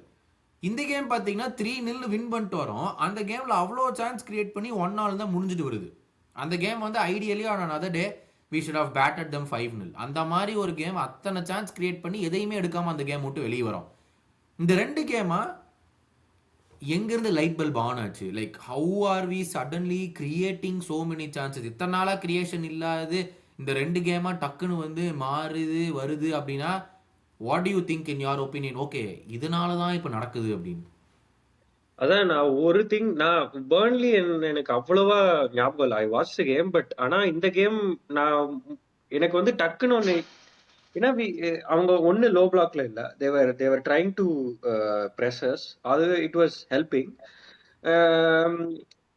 இந்த கேம் பார்த்தீங்கன்னா 3-0 வின் பண்ணிட்டு வரோம். அந்த கேமில் அவ்வளோ சான்ஸ் கிரியேட் பண்ணி 1-0 தான் முடிஞ்சிட்டு வருது. அந்த கேம் வந்து ideally on another day we should have batted them 5-0. அந்த மாதிரி ஒரு கேம் அத்தனை சான்ஸ் கிரியேட் பண்ணி எதையுமே எடுக்காமல் அந்த கேம் விட்டு வெளியே வரோம். இந்த 2 கேமா எங்கேருந்து லைட் பல்ப் ஆன் ஆச்சு? Like how are we suddenly creating so many chances? இத்தனை நாளாக கிரியேஷன் இல்லாது இந்த 2 கேமா டக்குன்னு வந்து மாறுது வருது அப்படின்னா what to you think in your opinion? Okay, இதனால தான் இப்போ நடக்குது அப்படின்னு. அதான் நான் பர்ன்லி எனக்கு அவ்வளவா ஞாபகம் இல்லை. I watch the game. But ஆனா இந்த கேம் நான் எனக்கு வந்து டக்குன்னு ஒன்று, ஏன்னா அவங்க ஒன்று லோ பிளாக்ல இல்லை, தேவர் ட்ரைங் டு ப்ரெஷர்ஸ். அது it was helping.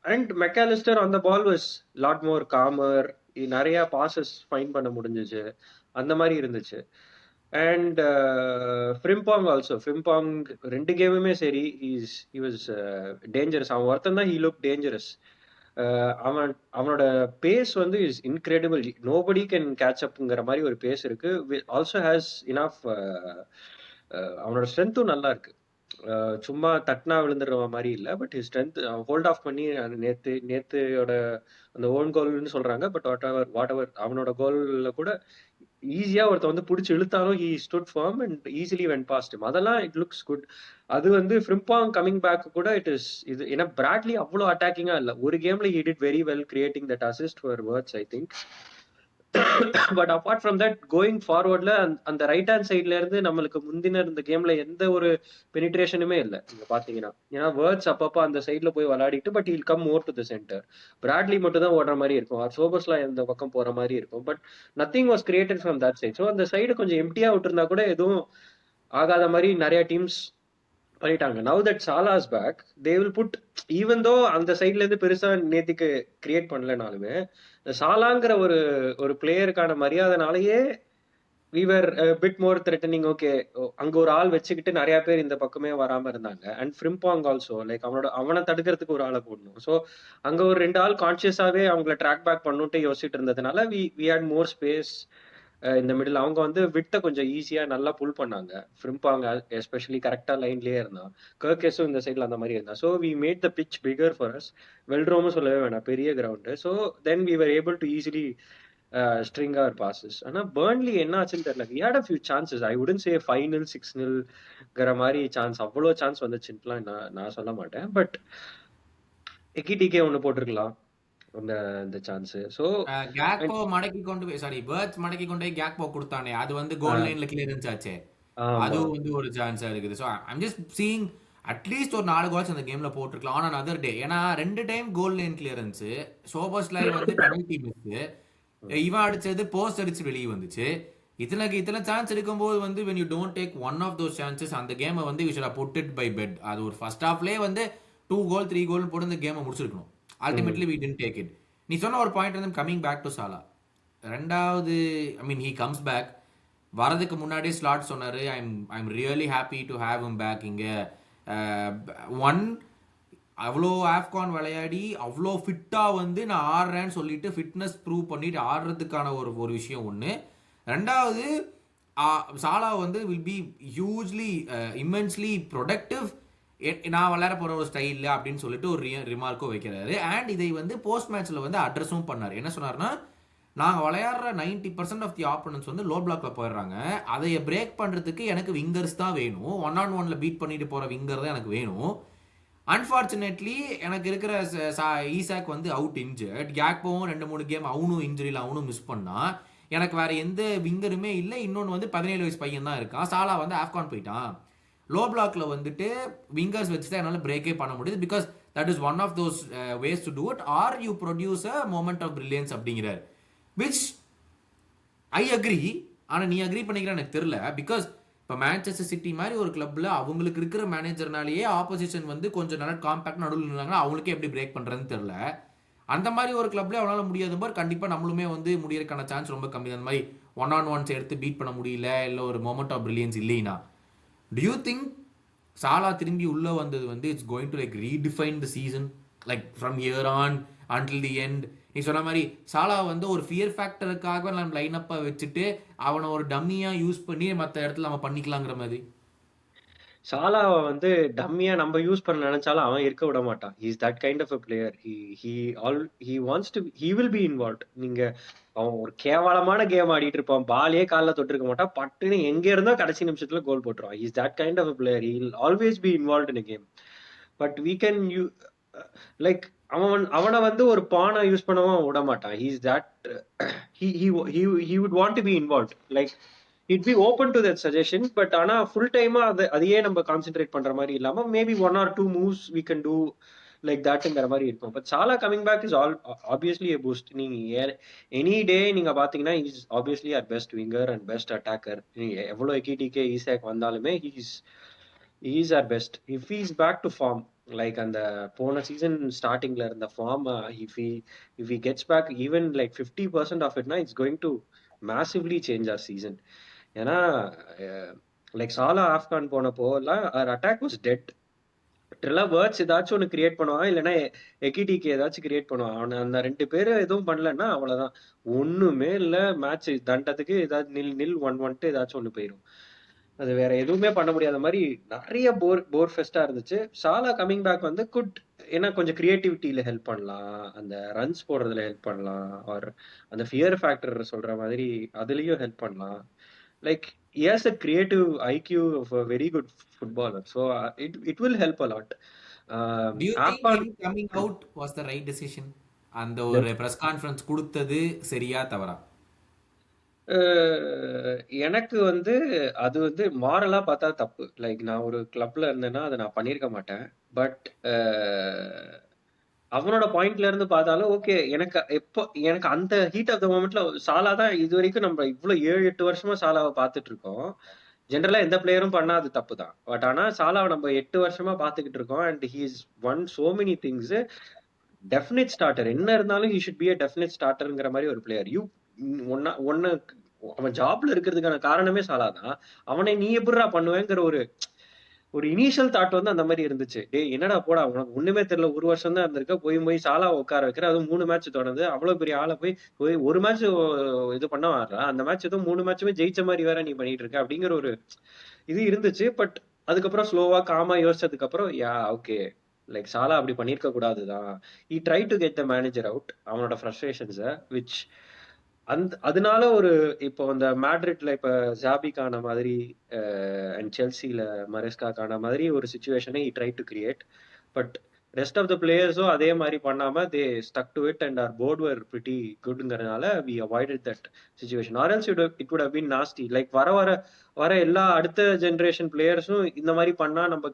And Mac Allister அந்த பால் வாஸ் லாட் மோர் காமர். நிறைய பாசஸ் ஃபைன் பண்ண முடிஞ்சிச்சு, அந்த மாதிரி இருந்துச்சு. And Frimpong also. ஃப்ரிம்பாங் 2 கேமுமே சரி ஹி வாஸ் டேஞ்சரஸ். அவன் ஒருத்தன் தான் ஹி லுக் டேஞ்சரஸ். அவனோட பேஸ் வந்து is incredible. Nobody can catch அப்ங்கிற மாதிரி ஒரு பேஸ் இருக்கு. Also has enough. அவனோட ஸ்ட்ரென்த்தும் நல்லா இருக்கு. சும்மா தட்னா விழுந்துடுற மாதிரி இல்லை, but his strength hold off பண்ணி நேத்துயோட அந்த ஓன் கோல்னு சொல்றாங்க. பட் வாட் எவர் அவனோட கோல்ல கூட ஈஸியா ஒருத்த வந்து பிடிச்சி இழுத்தாலும் he stood firm and easily went past. அதெல்லாம் இட் லுக்ஸ் குட். அது வந்து ஃப்ரிம்பாங் கமிங் பேக் கூட இட் இஸ் இது. ஏன்னா பிராட்லி அவ்வளோ அட்டாக்கிங்கா இல்லை. ஒரு கேம்ல he did very well creating that assist for Wirtz I think. But apart from that going ஃபார்வர்ட்ல அந்த ரைட் ஹேண்ட் சைட்ல இருந்து நம்மளுக்கு முந்தின இந்த கேம்ல எந்த ஒரு பெனிட்ரேஷனுமே இல்லை நீங்க பாத்தீங்கன்னா. ஏன்னா வேர்ட்ஸ் அப்பப்போ அந்த சைட்ல போய் விளையாடிட்டு but hill come more to the centre. Bradley மட்டும் தான் ஓடுற மாதிரி இருக்கும், சோபர்ஸ்லாம் எந்த பக்கம் போற மாதிரி இருக்கும். But nothing was created from that side. So அந்த சைடு கொஞ்சம் எம்டியா விட்டுருந்தா கூட எதுவும் ஆகாத மாதிரி நிறைய டீம்ஸ் பண்ணிட்டாங்க. Now that Salah's back they will put, even though அந்த சைட்ல இருந்து பெருசா நேத்திக்கு கிரியேட் பண்ணலனாலுமே சாலாங்கிற ஒரு பிளேயருக்கான மரியாதைனாலேயே we were a bit more threatening. Okay, அங்க ஒரு ஆள் வச்சுக்கிட்டு நிறைய பேர் இந்த பக்கமே வராம இருந்தாங்க. அண்ட் ஃப்ரிம்பாங் ஆல்சோ லைக் அவனை தடுக்கிறதுக்கு ஒரு ஆளை போடணும். ஸோ அங்க ஒரு 2 ஆள் கான்சியஸாவே அவங்கள ட்ராக் பேக் பண்ணிட்டு யோசிச்சுட்டு இருந்ததுனால we had more space இந்த மிடில். அவங்க வந்து விட்ட கொஞ்சம் ஈஸியா நல்லா புல் பண்ணாங்க. ஃப்ரிம்பாங்க எஸ்பெஷலி கரெக்டா லைன்லயே இருந்தான். கர்கேஸும் இந்த சைட்ல அந்த மாதிரி இருந்தான். So we made the pitch bigger for us. வெல்ட்ரோமும் சொல்லவே வேணாம், பெரிய ground. So then we were able to easily string our passes. ஆனா பர்ன்லி என்ன ஆச்சுன்னு தெரியல. we had a few chances. I wouldn't say 5-0 6-0ங்கிற மாதிரி சான்ஸ் அவ்வளோ சான்ஸ் வந்துச்சுன்ட்டுலாம் நான் சொல்ல மாட்டேன். பட் எக்கிடிகே ஒன்று போட்டிருக்கலாம், அந்த இந்த சான்ஸ். ஸோ கேக்போ மடக்கி கொண்டு போய் சாரி பேர்ட்ஸ் மடக்கி கொண்டு போய் கேக்போ கொடுத்தானே அது வந்து கோல் லைன்ல கிளியரன்ஸ் ஆச்சே. ஆமா. அதுவும் வந்து ஒரு சான்ஸா இருக்குது. So I'm just seeing at least ஒரு 4 கோல்ஸ் அந்த கேம்ல போட்டிருக்கலாம் ஆன் அனதர் டே. ஏன்னா 2 டைம் கோல் லைன் கிளியரன்ஸ், சோபர்ஸ்லை வந்து பெனல்டி மிஸ், ம். இவன் அடிச்சது போஸ்ட் அடிச்சு வெளியே வந்துச்சு. இத்தனை சான்ஸ் இருக்கும்போது வந்து when you don't take one of those chances அந்த கேமை வந்து you should have put it by bed. அது ஒரு ஃபர்ஸ்ட் ஹாஃப்லயே வந்து 2 கோல் 3 கோல் போட்டு இந்த கேமை முடிச்சிருக்கணும். ம். Ultimately we didn't take it. நீ சொன்ன ஒரு பாயிண்ட் வந்து கமிங் பேக் டு சாலா. ரெண்டாவது I mean he comes back. வரதுக்கு முன்னாடி ஸ்லாட் சொன்னாரு I'm really happy to have him back இங்க. ஒன் அவ்வளோ ஆப்கான் விளையாடி அவ்வளோ ஃபிட்டாக வந்து நான் ஆடுறேன்னு சொல்லிட்டு ஃபிட்னஸ் ப்ரூவ் பண்ணிட்டு ஆடுறதுக்கான ஒரு ஒரு விஷயம் ஒன்று. ரெண்டாவது சாலா வந்து will be hugely immensely productive நான் விளையாட போகிற ஒரு ஸ்டைல் அப்படின்னு சொல்லிட்டு ஒரு ரிமார்க்கும் வைக்கிறாரு. அண்ட் இதை வந்து போஸ்ட் மேட்ச்சில் வந்து அட்ரஸும் பண்ணார். என்ன சொன்னார்னா, நாங்கள் விளையாடுற 90% ஆஃப் தி ஆப்பனன்ஸ் வந்து லோ பிளாக்ல போயிடுறாங்க, அதை பிரேக் பண்ணுறதுக்கு எனக்கு விங்கர்ஸ் தான் வேணும், 1-on-1ல பீட் பண்ணிட்டு போகிற விங்கர் தான் எனக்கு வேணும். அன்ஃபார்ச்சுனேட்லி எனக்கு இருக்கிற ஈசாக் வந்து அவுட் இன்ஜர்ட், கேக்போவும் 2-3 கேம் அவனும் இன்ஜுரியில் அவனும் மிஸ் பண்ணா, எனக்கு வேற எந்த விங்கருமே இல்லை. இன்னொன்று வந்து 17 வயசு பையன் தான் இருக்கான். சாலா வந்து ஆப்கான் போயிட்டான். லோ பிளாக்ல வந்துட்டு விங்கர்ஸ் வச்சு தான் என்னால் பிரேக்கே பண்ண முடியுது. Because that is one of those ways to do it, or you produce a moment of brilliance அப்படிங்கிறார். Which I agree. ஆனால் நீ அக்ரி பண்ணிக்கிற எனக்கு தெரியல. பிகாஸ் இப்போ மேன்செஸ்டர் சிட்டி மாதிரி ஒரு கிளப்ல அவங்களுக்கு இருக்கிற மேனேஜர்னாலேயே ஆப்போசிஷன் வந்து கொஞ்சம் நல்லா காம்பேக்ட் நடுவில் இருந்தாங்கன்னா அவங்களுக்கே எப்படி பிரேக் பண்ணுறதுன்னு தெரியல. அந்த மாதிரி ஒரு கிளப்ல அவனால முடியாத மாதிரி கண்டிப்பாக நம்மளுமே வந்து முடியறதுக்கான சான்ஸ் ரொம்ப கம்மி. அந்த மாதிரி 1-on-1s எடுத்து பீட் பண்ண முடியல, இல்லை ஒரு மொமெண்ட் ஆஃப் பிரில்லியன்ஸ் இல்லைனா, டு யூ திங்க் சாலா திரும்பி உள்ள வந்தது வந்து it's going to like redefine the season like from here on until the end? நீ சொன்ன மாதிரி சாலா வந்து ஒரு ஃபியர் ஃபேக்டருக்காக நம்ம லைனப்பை வச்சுட்டு அவனை ஒரு டம்மியா யூஸ் பண்ணி மற்ற இடத்துல நம்ம பண்ணிக்கலாங்கிற மாதிரி. சாலாவ வந்து டம்மியா நம்ம யூஸ் பண்ண நினைச்சாலும் அவன் இருக்க விட மாட்டான். He is that kind of a player. He wants to he will be involved. நீங்க அவன் ஒரு கேவலமான கேம் ஆடிட்டு இருப்பான், பாலே கால்ல தொட்டிருக்க மாட்டான், பட்டுன்னு எங்க இருந்தோ கடைசி நிமிஷத்துல கோல் போட்டுருவான். He is that kind of a player. He will always be involved in a game. But we can you like அவனை வந்து ஒரு பானை யூஸ் பண்ணவும் விட மாட்டான். He is that he he he he would want to be involved. Like he'd be open to that suggestion. But ஆனா full டைமா அதையே நம்ம கான்சென்ட்ரேட் பண்ற மாதிரி இல்லாம maybe 1 or 2 moves we can do like thatங்கிற மாதிரி இருக்கும். But Salah coming back is obviously a boost. நீங்க எனி டே நீங்க பாத்தீங்கன்னா is obviously our best winger and best attacker. எவ்வளவு எக்கிடிகே ஈசாக் வந்தாலுமே he is our best if he is back to form. Like அந்த போன சீசன் ஸ்டார்டிங்ல இருந்த form, if he gets back even like 50% of it na, it's going to massively change our season. ஏன்னா like Salah AFCON போனப்போ எல்லாம் our attack was dead. ட்ரெல்லா Wirtz ஏதாச்சும் ஒன்று கிரியேட் பண்ணுவான், இல்லைன்னா எக்கிடிக்கு ஏதாச்சும் கிரியேட் பண்ணுவான். அவன் அந்த 2 பேரும் எதுவும் பண்ணலன்னா அவ்வளவுதான், ஒண்ணுமே இல்ல. மேட்ச் தண்டத்துக்கு ஏதாவது நில் 1-1 ஏதாச்சும் ஒண்ணு போயிடும். அது வேற எதுவுமே பண்ண முடியாத மாதிரி நிறைய போர் ஃபெஸ்டா இருந்துச்சு. சாலா கமிங் பேக் வந்து ஏன்னா கொஞ்சம் கிரியேட்டிவிட்டியில ஹெல்ப் பண்ணலாம், அந்த ரன்ஸ் போடுறதுல ஹெல்ப் பண்ணலாம், ஆர் அந்த ஃபியர் ஃபேக்டர் சொல்ற மாதிரி அதுலயும் ஹெல்ப் பண்ணலாம். Like he has a creative IQ of a very good footballer, so it will help a lot. Do you think Afghan him coming out was the right decision? அந்த ஒரு press conference கொடுத்தது சரியா தவறா? எனக்கு வந்து அது வந்து மாரலா பார்த்தா தப்பு. லைக் நான் ஒரு கிளப்ல இருந்தேன்னா அதை நான் பண்ணியிருக்க மாட்டேன். பட் அவனோட பாயிண்ட்ல இருந்து பார்த்தாலும் ஓகே. எனக்கு அந்த ஹீட் ஆஃப் த மொமெண்ட்ல சாலா தான் இது வரைக்கும் நம்ம இவ்வளவு 7-8 வருஷமா சாலாவை பார்த்துட்டு இருக்கோம். ஜென்ரலா எந்த பிளேயரும் பண்ணாது தப்பு தான். பட் ஆனா சாலாவை நம்ம 8 வருஷமா பார்த்துக்கிட்டு இருக்கோம். And he is won so many things. Definite starter என்ன இருந்தாலும் he should be a definite ஸ்டார்டர்ங்கிற மாதிரி ஒரு பிளேயர். ஒன்னு அவன் ஜாப்ல இருக்கிறதுக்கான காரணமே சாலா தான். அவனை நீ எப்படிடா பண்ணுவேங்கிற ஒரு இனிஷியல் தாட் வந்து அந்த மாதிரி இருந்துச்சு. டேய் என்னடா போடா, உனக்கு ஒண்ணுமே தெரியல, ஒரு வருஷம் தான் இருந்திருக்க, போய் சாலா உட்கார வைக்கிற, அதுவும் 3 மேட்ச் தொடர்ந்து அவ்வளவு பெரிய ஆளை போய் ஒரு மேட்ச் இது பண்ண வர்றா, அந்த மேட்ச் ஏதோ 3 மேட்சுமே ஜெயிச்ச மாதிரி வேற நீ பண்ணிட்டு இருக்க அப்படிங்கிற ஒரு இது இருந்துச்சு. பட் அதுக்கப்புறம் ஸ்லோவா காமா யோசிச்சதுக்கு அப்புறம் யா ஓகே, லைக் சாலா அப்படி பண்ணிருக்க கூடாதுதான். he tried to get the manager out, அவனோட ஃப்ரஸ்ட்ரேஷன்ஸ விச் அதனால இப்போ இந்த மேட்ரிட்ல இப்ப ஜாபிக்கான மாதிரி அண்ட் செல்சில மரெஸ்காக்கான மாதிரி ஒரு சுச்சுவேஷனை he tried to create. But rest of the பிளேயர்ஸும் அதே மாதிரி பண்ணாம they stuck to it and our board were pretty குட்ங்கிறதுனால we avoided that situation. Or else it would have been nasty. Like வர வர வர எல்லா அடுத்த ஜென்ரேஷன் பிளேயர்ஸும் இந்த மாதிரி பண்ணா நம்ம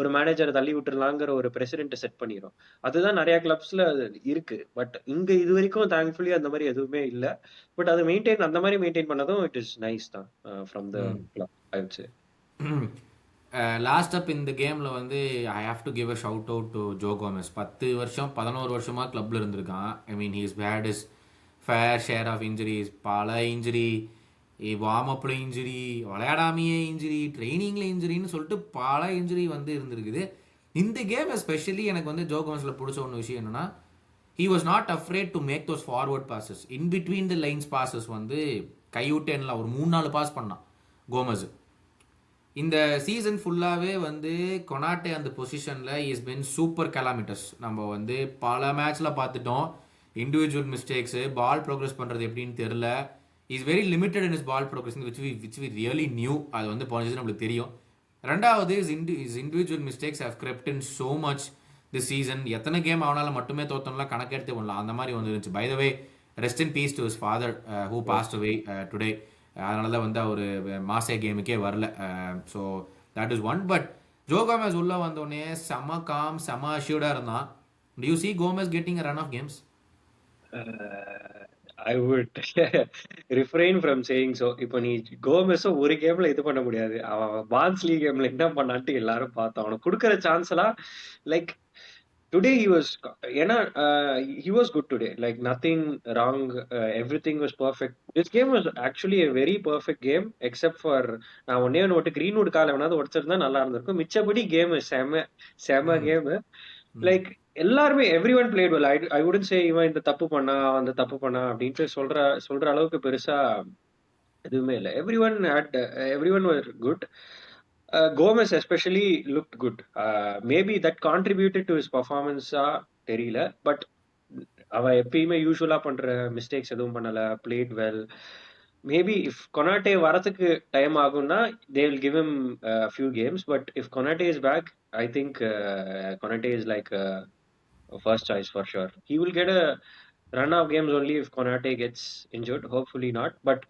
ஒரு மேனேஜரை தள்ளி விட்டுறலாங்கிற ஒரு பிரசிடென்ட் செட் பண்ணிடும். அதுதான் நிறைய கிளப்ஸ்ல இருக்கு. பட் இங்க இது வரைக்கும் தேங்க்ஃபுல்லி அந்த மாதிரி எதுவுமே இல்லை. பட் அது மெயின்டைன் அந்த மாதிரி மெயின்டைன் பண்ணதும் இட் இஸ் நைஸ் தான் from the club I would say. Last up இந்த கேமில் வந்து I have to give a shout out to Joe Gomez. 10 வருஷம் 11 வருஷமாக கிளப்பில் இருந்திருக்கான். I mean he's had is fair share of injuries. பல இன்ஜுரி, வார்ம் அப்பில் இன்ஜுரி, விளையாடாமையே இன்ஜுரி, ட்ரைனிங்கில் இன்ஜுரின்னு சொல்லிட்டு பல இன்ஜுரி வந்து இருந்திருக்குது. இந்த கேம் எஸ்பெஷலி எனக்கு வந்து ஜோ கோமெஸில் பிடிச்ச ஒன்று விஷயம் என்னென்னா, he was not afraid to make those forward passes. In between the lines passes வந்து கைவிட்டு என்ன ஒரு 3-4 பாஸ் பண்ணான் கோமஸ். இந்த சீசன் ஃபுல்லாகவே வந்து கொனாட்டே அந்த பொசிஷனில் இஸ் பின் சூப்பர் கலாமிட்டஸ். நம்ம வந்து பல மேட்ச்சில் பார்த்துட்டோம். இண்டிவிஜுவல் மிஸ்டேக்ஸு, பால் ப்ரோக்ரஸ் பண்ணுறது எப்படின்னு தெரில. Is very limited in is ball progress which we really knew. அது வந்து போன சீசன் நம்மளுக்கு தெரியும். ரெண்டாவது is individual mistakes have crept in so much this season. எத்தனை கேம் அவனால் மட்டுமே தோற்றோம்லாம் கணக்கெடுத்து பண்ணலாம், அந்த மாதிரி வந்து இருந்துச்சு. By the way, rest in peace to his father who passed away today. அதனால தான் வந்து அவர் மாசே கேமுக்கே வரல. So that is one. But Joe Gomez உள்ள வந்தோடனே செம காம், செம அஷ்யூர்டாக இருந்தான். Do you see Gomez getting a run of games? I would refrain from saying so. இப்போ நீ கோமெஸும் ஒரு கேம்ல இது பண்ண முடியாது. அவன் பான்ஸ்லி கேம்ல என்ன பண்ணான்ட்டு எல்லாரும் பார்த்தோம். அவனுக்கு கொடுக்குற சான்ஸ் எல்லாம் லைக் today he was ஏன்னா he was good today, like nothing wrong, everything was perfect. This game was actually a very perfect game except for நான் ஒன்னே ஒன்று கிரீன்வுட் காலை வேணாவது உடச்சிருந்தா நல்லா இருந்திருக்கும். மிச்சபடி கேம் செம கேம். லைக் எல்லாருமே எவ்ரி ஒன் பிளேட் வெல். ஐ wouldn't சே இவன் இந்த தப்பு பண்ணா அந்த தப்பு பண்ணா அப்படின்ட்டு சொல்ற அளவுக்கு பெருசா எதுவுமே இல்லை. Every one hour good. Gomez especially looked good. Maybe that contributed to his performance தெரியல. பட் அவன் எப்பயுமே யூஸ்வலா பண்ற மிஸ்டேக்ஸ் எதுவும் பண்ணல. Played well. மேபி இஃப் கொனாட்டே வரதுக்கு டைம் ஆகும்னா they will give him a few games. But if Konate is back, I think Konate is like a first choice for sure. He will get a run of games only if Konate gets injured. Hopefully not. But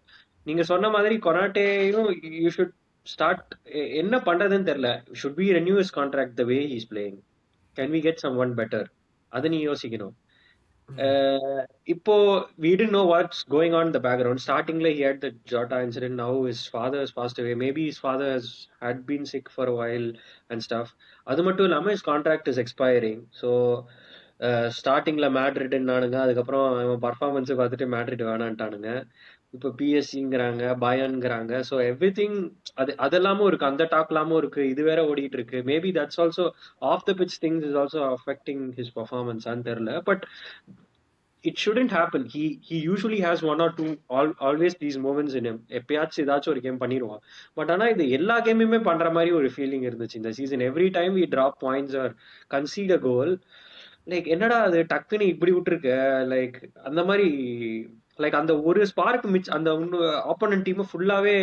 நீங்க சொன்ன மாதிரி கொனாட்டேயும் you should start. என்ன பண்றதுன்னு தெரியல. Should be renew his contract the way he is playing. Can we get someone better? அதை நீ யோசிக்கணும். இப்போ we didn't know what's going on in the background. Startingல he had the Jota incident. Now his father has passed away. Maybe his father had been sick for a while and stuff. அது மட்டும் இல்லாம his contract is expiring. So ஸ்டார்டிங்ல மேட்ரிட்னானுங்க. அதுக்கப்புறம் அவன் பர்ஃபார்மன்ஸை பார்த்துட்டு Madrid வேணான்ட்டானுங்க. இப்போ பிஎஸ்சிங்கிறாங்க, பயன்கிறாங்க. ஸோ எவ்ரி திங் அதெல்லாமும் இருக்கு. அந்த டாக் எல்லாமும் இருக்கு. இது வேற ஓடிட்டு இருக்கு. Maybe that's also of the pitch things is also affecting his பர்ஃபார்மன்ஸான்னு தெரியல. But it shouldn't happen. He usually has one or two always these moments in him. எப்பயாச்சும் ஏதாச்சும் ஒரு கேம் பண்ணிடுவான். பட் ஆனா இது எல்லா கேமுமே பண்ற மாதிரி ஒரு ஃபீலிங் இருந்துச்சு இந்த season. Every time we drop points or concede a goal, like என்னடா அது டக்குன்னு இப்படி விட்டுருக்க, லைக் அந்த மாதிரி. லைக் அந்த ஒரு ஸ்பார்க் அந்த ஆப்போனன்ட் டீமை ஃபுல்லாவே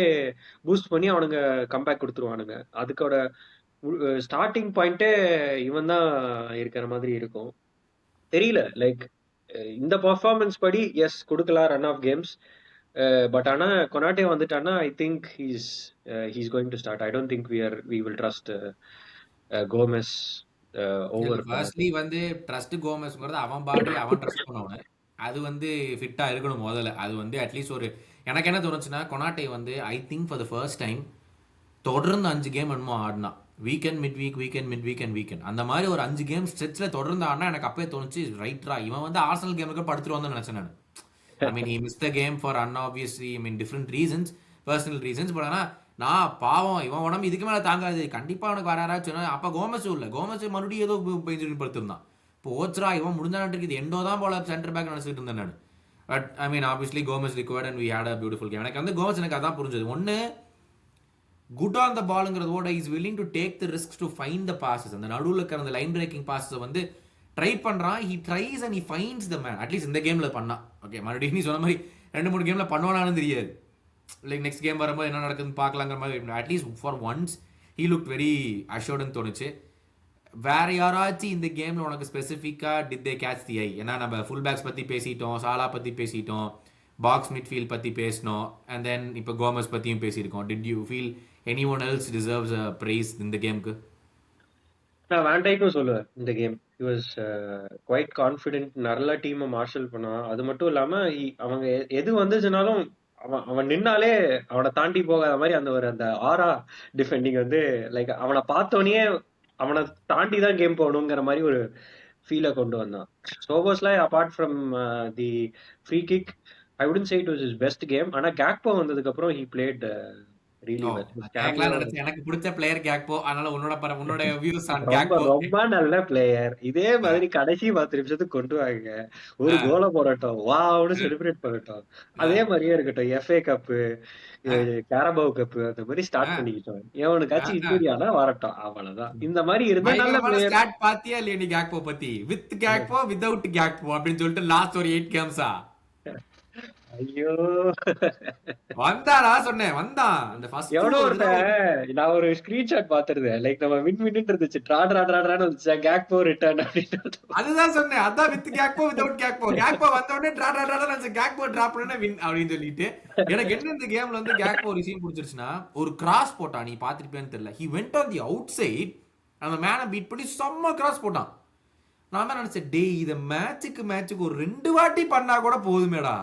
பூஸ்ட் பண்ணி அவனுங்க கம்பேக் கொடுத்துருவானுங்க. அதுக்கோட ஸ்டார்டிங் பாயிண்டே இவன் தான் இருக்கிற மாதிரி இருக்கும். தெரியல, லைக் இந்த பர்ஃபார்மன்ஸ் படி எஸ் கொடுக்கலாம் ரன் ஆஃப் கேம்ஸ். பட் ஆனா கொனாட்டே வந்துட்டானா I think he's going to start. I don't think we will trust Gomez over. Firstly வந்து ட்ரஸ்ட் கோமெஸ்ங்கிறது அவன் பாடி அவன் ட்ரஸ்ட் பண்ணவன. அது வந்து ஃபிட்டா இருக்கணும் முதல்ல. அது வந்து அட்லீஸ்ட் ஒரு எனக்கு என்ன தோணுச்சுன்னா, கொனாட்டே வந்து I think for the first time தொடர்ந்து 5 கேம் என்னமோ ஆடினா. வீக்கெண்ட் மிட் வீக்கெண்ட் அந்த மாதிரி ஒரு 5 கேம் ஸ்ட்ரெச்சில் தொடர்ந்து ஆடினா எனக்கு அப்பவே தோணுச்சு ரைட்ரா இவன் வந்து ஆர்சனல் கேமுக்கு படுத்துருவான்னு நினைச்சேன் நான். I mean he miss the game for uh obviously I mean different reasons, personal reasons. But ஆனால் நான் பாவம் இவன் உடம்பு இதுக்கு மேலே தாங்காது, கண்டிப்பாக அவனுக்கு வர யாராச்சும். அப்போ கோமஸும் இல்லை, கோமஸ் மறுபடியும் ஏதோ இன்ஜுரி படுத்திருந்தான். இப்போ ஓச்சரா இவன் முடிஞ்சான்ட்டு இது எண்டோ தான் போல சென்டர் பேக் நினச்சிட்டு இருந்தேன் நான். But I mean obviously Gomez required and we had a beautiful game. எனக்கு வந்து கோமஸ் எனக்கு அதான் புரிஞ்சது. ஒன்று குட் ஆன் த பாலுங்கிறதோட is willing to take the risk to find the passes. அந்த நடுவில் இருக்கிற அந்த லைன் பிரேக்கிங் பாசஸை வந்து ட்ரை பண்ணுறான். He tries and he finds the man. At least இந்த கேமில் பண்ணான். ஓகே, மறுபடியும் நீ சொன்ன மாதிரி 2-3 கேமில் பண்ணுவானான்னு தெரியாது. லைக் நெக்ஸ்ட் கேம் வரும்போது என்ன நடக்குதுன்னு பார்க்கலாங்கிற மாதிரி. At least for once he look very அஷோர்டுன்னு தோணுச்சு. வேற யாராச்சும் இந்த கேம்ல உனக்கு ஸ்பெசிஃபிக்கா டிட் தே கேட்ச் தி ஐ? ஏன்னா நம்ம ஃபுல் பேக்ஸ் பத்தி பேசிட்டோம், சாலா பத்தி பேசிட்டோம், பாக்ஸ் மிட்ஃபீல்ட் பத்தி பேசினோம், அண்ட் தென் இப்போ கோமஸ் பத்தியும் பேசியிருக்கோம். Did you feel anyone else deserves a prize இந்த கேமுக்கு? நான் வேண்டைக்கும் சொல்லுவேன் இந்த game. He was quite confident. நல்ல டீமை மார்ஷல் பண்ணான். அது மட்டும் இல்லாம அவங்க எது வந்துச்சுனாலும் அவன் அவன் நின்னாலே அவனை தாண்டி போகாத மாதிரி அந்த ஒரு அந்த ஆரா டிஃபெண்டிங் வந்து லைக் அவனை பார்த்தோன்னே அவனை தாண்டி தான் கேம் போகணுங்கிற மாதிரி ஒரு ஃபீலை கொண்டு வந்தான். Szoboszlai apart from the free kick, I wouldn't say it was his best game. ஆனா கேக்போ வந்ததுக்கு அப்புறம் ஹி பிளேட் ரியலி வெல். நான் கேட்கலாம் நினைச்சேன். எனக்கு பிடிச்ச பிளேயர் கேக்போ. அதனால உன்னோட வியூஸ் ஆன் ரொம்ப கேக்போ. ரொம்ப நல்ல பிளேயர். இதே மாதிரி கடைசி 10 நிமிஷத்துக்கு கொண்டு வாங்க. ஒரு கோல போடட்டும், வாவ்னு செலிப்ரேட் பண்ணட்டும். அதே மாதிரியே இருக்கட்டும். FA கப்பு, கேரபாவ் கப்பு அந்த மாதிரி ஸ்டார்ட் பண்ணிக்கிட்டோம். எவனுக்காச்சும் இன்ஜூரியானா வரட்டும், அவ்வளவுதான். இந்த மாதிரி இருந்தா நல்ல பயங்கரமான பிளேயர். ஸ்டாட் பாத்தியா இல்லையா நீ கேக்போ பத்தி? வித் கேக்போ வித்வுட் கேக்போ அப்படின்னு சொல்லிட்டு லாஸ்ட் ஒரு 8 கேம்ஸா ஐயோ, வந்தாடா சொன்னேன். வந்தான் அந்த ஃபர்ஸ்ட் எவனோ ஒருத்தன் நான் ஒரு ஸ்கிரீன்ஷாட் பாத்துருந்தேன். லைக் நம்ம வின் இருந்துச்சு, ட்ரான்னு வந்துச்சு, கேக்போ ரிட்டர்ன் அப்படின்னு. அதுதான் சொன்னேன். அதான் வித் கேக்போ வித்வுட் கேக்போ. கேக்போ வந்த உடனே ட்ரா கேக்போ டிராப் பண்ணா வின் அப்படின்னு சொல்லிட்டு எனக்கு என்ன இந்த கேம்ல வந்து கேக்போ ஒரு சீன் பிடிச்சிருச்சுன்னா, ஒரு கிராஸ் போட்டான். நீ பாத்துருப்பேன்னு தெரியல. He went on the outside, அந்த மேனை பீட் பண்ணி செம்ம கிராஸ் போட்டான். நான் தான் நினைச்சேன், டே இதை மேட்சுக்கு ஒரு 2 வாட்டி பண்ணா கூட போதுமேடா,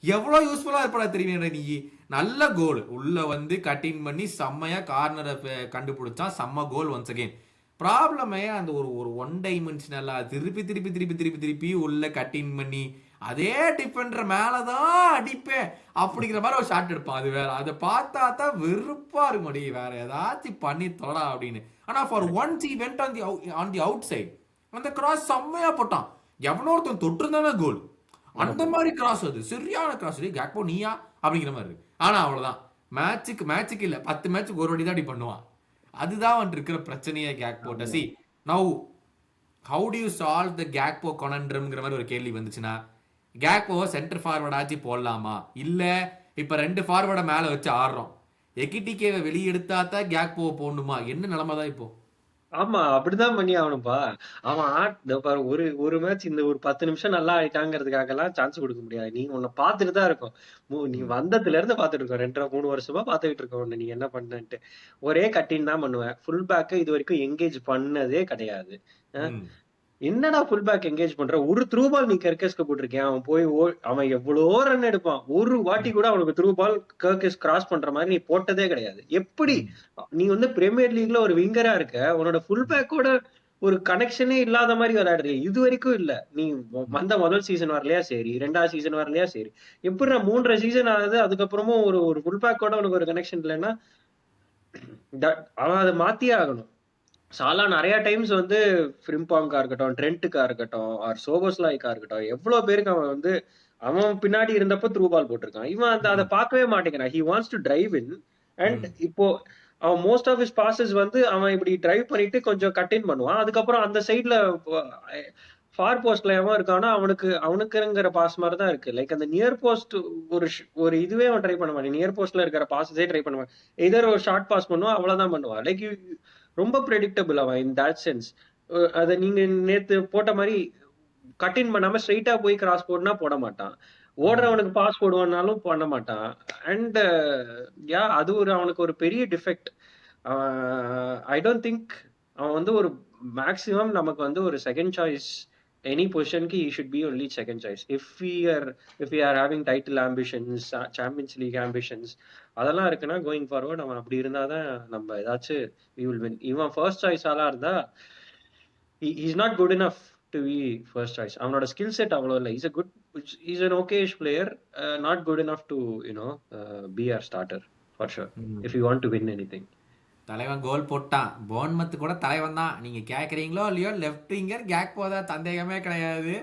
எவ்வளவு யூஸ்ஃபுல்லா இருப்படா தெரியுமே நீ. நல்ல கோல் உள்ள வந்து கட்டிங் பண்ணி செம்மையா கார்னரை கண்டுபிடிச்சான். செம்ம கோல் ஒன்ஸ் அகைன். ப்ராப்ளமே அந்த ஒரு ஒரு ஒன் டைமென்ஷனலா திருப்பி உள்ள கட்டிங் பண்ணி அதே டிஃபெண்டர் மேலதான் அடிப்பேன் அப்படிங்கிற மாதிரி ஒரு ஷாட் எடுப்பான். அது வேற, அதை பார்த்தா தான் வெறுப்பா இருக்கும். வேற ஏதாச்சும் பண்ணி தொடா அப்படின்னு. ஆனா for once he went on the outside, அந்த கிராஸ் செம்மையா போட்டான். எவனோ ஒருத்தன் தொட்டிருந்தானே கோல். அந்த மாதிரி கிராஸ், அது சரியான கிராஸ். கேக்போ நீயா அப்படிங்கிற மாதிரி இருக்கு. ஆனா அவ்வளவுதான், மேட்சுக்கு இல்ல 10 மேட்சுக்கு ஒரு வாட்டி தான் பண்ணுவான். அதுதான் வந்து இருக்கிற பிரச்சனையே Gakpo. See now how do you solve the Gakpo கொனண்ட்ரம்ங்கிற மாதிரி ஒரு கேள்வி வந்துச்சுன்னா, கேக்போவை சென்டர் ஃபார்வர்ட் ஆச்சு போடலாமா, இல்ல இப்ப 2 ஃபார்வர்டை மேல வச்சு ஆடுறோம், எகிடிகேவை வெளியெடுத்தா தான் கேக்போவை போடணுமா, என்ன நிலைமை தான் இப்போ? ஆமா, அப்படிதான் பண்ணி ஆகணும்பா. அவன் பாரு, ஒரு ஒரு மேட்ச் இந்த ஒரு 10 நிமிஷம் நல்லா ஆயிட்டாங்கிறதுக்காக எல்லாம் சான்ஸ் கொடுக்க முடியாது. நீ உன்னை பார்த்துட்டு தான் இருக்கும். நீ வந்ததுல இருந்து பார்த்துட்டு இருக்கோம், 2-3 வருஷமா பார்த்துக்கிட்டு இருக்கோம் உன்னை, நீ என்ன பண்ணன்ட்டு. ஒரே கட்டிங் தான் பண்ணுவேன். ஃபுல் பேக் இது வரைக்கும் எங்கேஜ் பண்ணதே கிடையாது. என்னடா ஃபுல் பேக் எங்கேஜ் பண்ற? ஒரு த்ரூ பால் நீ கர்கஸ்க்கு போட்டிருக்கேன். அவன் போய் அவன் எவ்வளோ ரன் எடுப்பான். ஒரு வாட்டி கூட அவனுக்கு த்ரூ பால் கர்கஸ் கிராஸ் பண்ற மாதிரி நீ போட்டதே கிடையாது. எப்படி நீ வந்து பிரீமியர் லீக்ல ஒரு விங்கரா இருக்க, உன்னோட ஃபுல் பேக்கோட ஒரு கனெக்ஷனே இல்லாத மாதிரி விளையாடுறீங்க. இது வரைக்கும் இல்ல. நீ வந்த முதல் சீசன் வரலையா சரி, 2வது சீசன் வரலையா சரி, எப்படி 3 சீசன் ஆகுது, அதுக்கப்புறமும் ஒரு ஒரு ஃபுல் பேக்கோட உனக்கு ஒரு கனெக்ஷன் இல்லைன்னா அவன் அதை மாத்தியே ஆகணும். சாலா நிறைய டைம்ஸ் வந்து ஃப்ரிம்பாங்கா இருக்கட்டும், ட்ரெண்ட்டுக்கா இருக்கட்டும், ஆர் சோபோஸ்லாய்க்கா இருக்கட்டும், எவ்வளவு பேருக்கு அவன் வந்து அவன் பின்னாடி இருந்தப்ப த்ரூ பால் போட்டிருக்கான். இவன் அதை பார்க்கவே மாட்டேங்கிறான். He wants to drive in. And இப்போ அவன் மோஸ்ட் ஆஃப் ஹிஸ் பாசஸ் வந்து அவன் இப்படி டிரைவ் பண்ணிட்டு கொஞ்சம் கட்டின் பண்ணுவான். அதுக்கப்புறம் அந்த சைட்ல ஃபார் போஸ்ட்ல எவன் இருக்கானோ அவனுக்குங்கிற பாஸ் மாதிரி தான் இருக்கு. லைக் அந்த நியர் போஸ்ட் ஒரு இதுவே அவன் ட்ரை பண்ண மாட்டான். நியர் போஸ்ட்ல இருக்கிற பாஸஸே ட்ரை பண்ணுவான். எதர் ஒரு ஷார்ட் பாஸ் பண்ணுவான், அவ்வளவுதான் பண்ணுவான். லைக் ரொம்ப ப்ரெடிக்டபிள் அவன் இன் தட் சென்ஸ். அதை நீங்க நேத்து போட்ட மாதிரி கட்டின் பண்ணாம ஸ்ட்ரைட்டா போய் கிராஸ் போடுனா போட மாட்டான். ஓடுறவனுக்கு பாஸ் போடுவான்னாலும் பண்ண மாட்டான். அண்ட் அது அவனுக்கு ஒரு பெரிய டிஃபெக்ட். ஐ டோன்ட் திங்க் அவன் வந்து ஒரு மேக்ஸிமம் நமக்கு வந்து ஒரு செகண்ட் சாய்ஸ் எனி பொசிஷனுக்கு he should be only second choice. If we are having title ambitions, Champions League ambitions, அதெல்லாம் இருக்குன்னா கோயிங் ஃபார்வர்ட் அவன் அப்படி இருந்தாதான் நம்ம ஏதாச்சும் we will win. இவன் ஃபர்ஸ்ட் சாய்ஸ் ஆளா இருந்தா he's not good enough to be first choice. அவனோட ஸ்கில் செட் அவ்வளோ இல்லை. he's an okayish player, not good enough to be our starter for sure if you want to win anything. தலைவன் கோல் போட்டான். போன்மத்து கூட தலைவன் தான். நீங்க கேக்குறீங்களோ இல்லையோ, லெஃப்ட் விங்கர் கேக்போ தான், சந்தேகமே கிடையாது.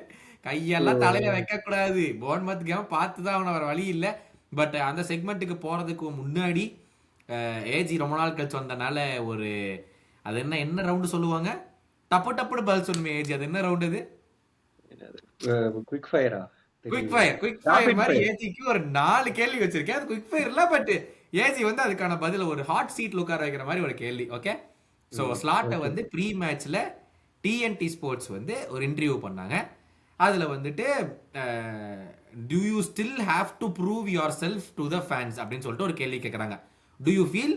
கையெல்லாம் தலையில வைக்க கூடாது. போன்மத் கேம் பார்த்து தான் அவன, வர வழி இல்லை. பட் அந்த செக்மெண்ட்டுக்கு போறதுக்கு முன்னாடி ஏஜி ரொம்ப நாள் கழிச்சு வந்தனால ஒரு அது என்ன ரவுண்டு சொல்லுவாங்க, டப்புன்னு பதில் சொல்லுமே ஏஜி. அது என்ன ரவுண்ட்? அது குவிக் ஃபயரா? குவிக் ஃபயர் மாதிரி ஏஜிக்கு ஒரு 4 கேள்வி வச்சிருக்கேன். அது குவிக் ஃபயர் இல்ல, பட் ஏஜி வந்து அதுக்கான பதில ஒரு ஹாட் சீட்ல உட்கார வைக்கிற மாதிரி ஒரு கேள்வி. ஓகே, சோ ஸ்லாட்டை வந்து ப்ரீ மேட்ச்ல டிஎன்டி ஸ்போர்ட்ஸ் வந்து ஒரு இன்டர்வியூ பண்ணாங்க. அதுல வந்துட்டு to you still have to prove your self to the fans அப்படின்னு சொல்லிட்டு ஒரு கேள்வி கேட்குறாங்க. டு யூ ஃபீல்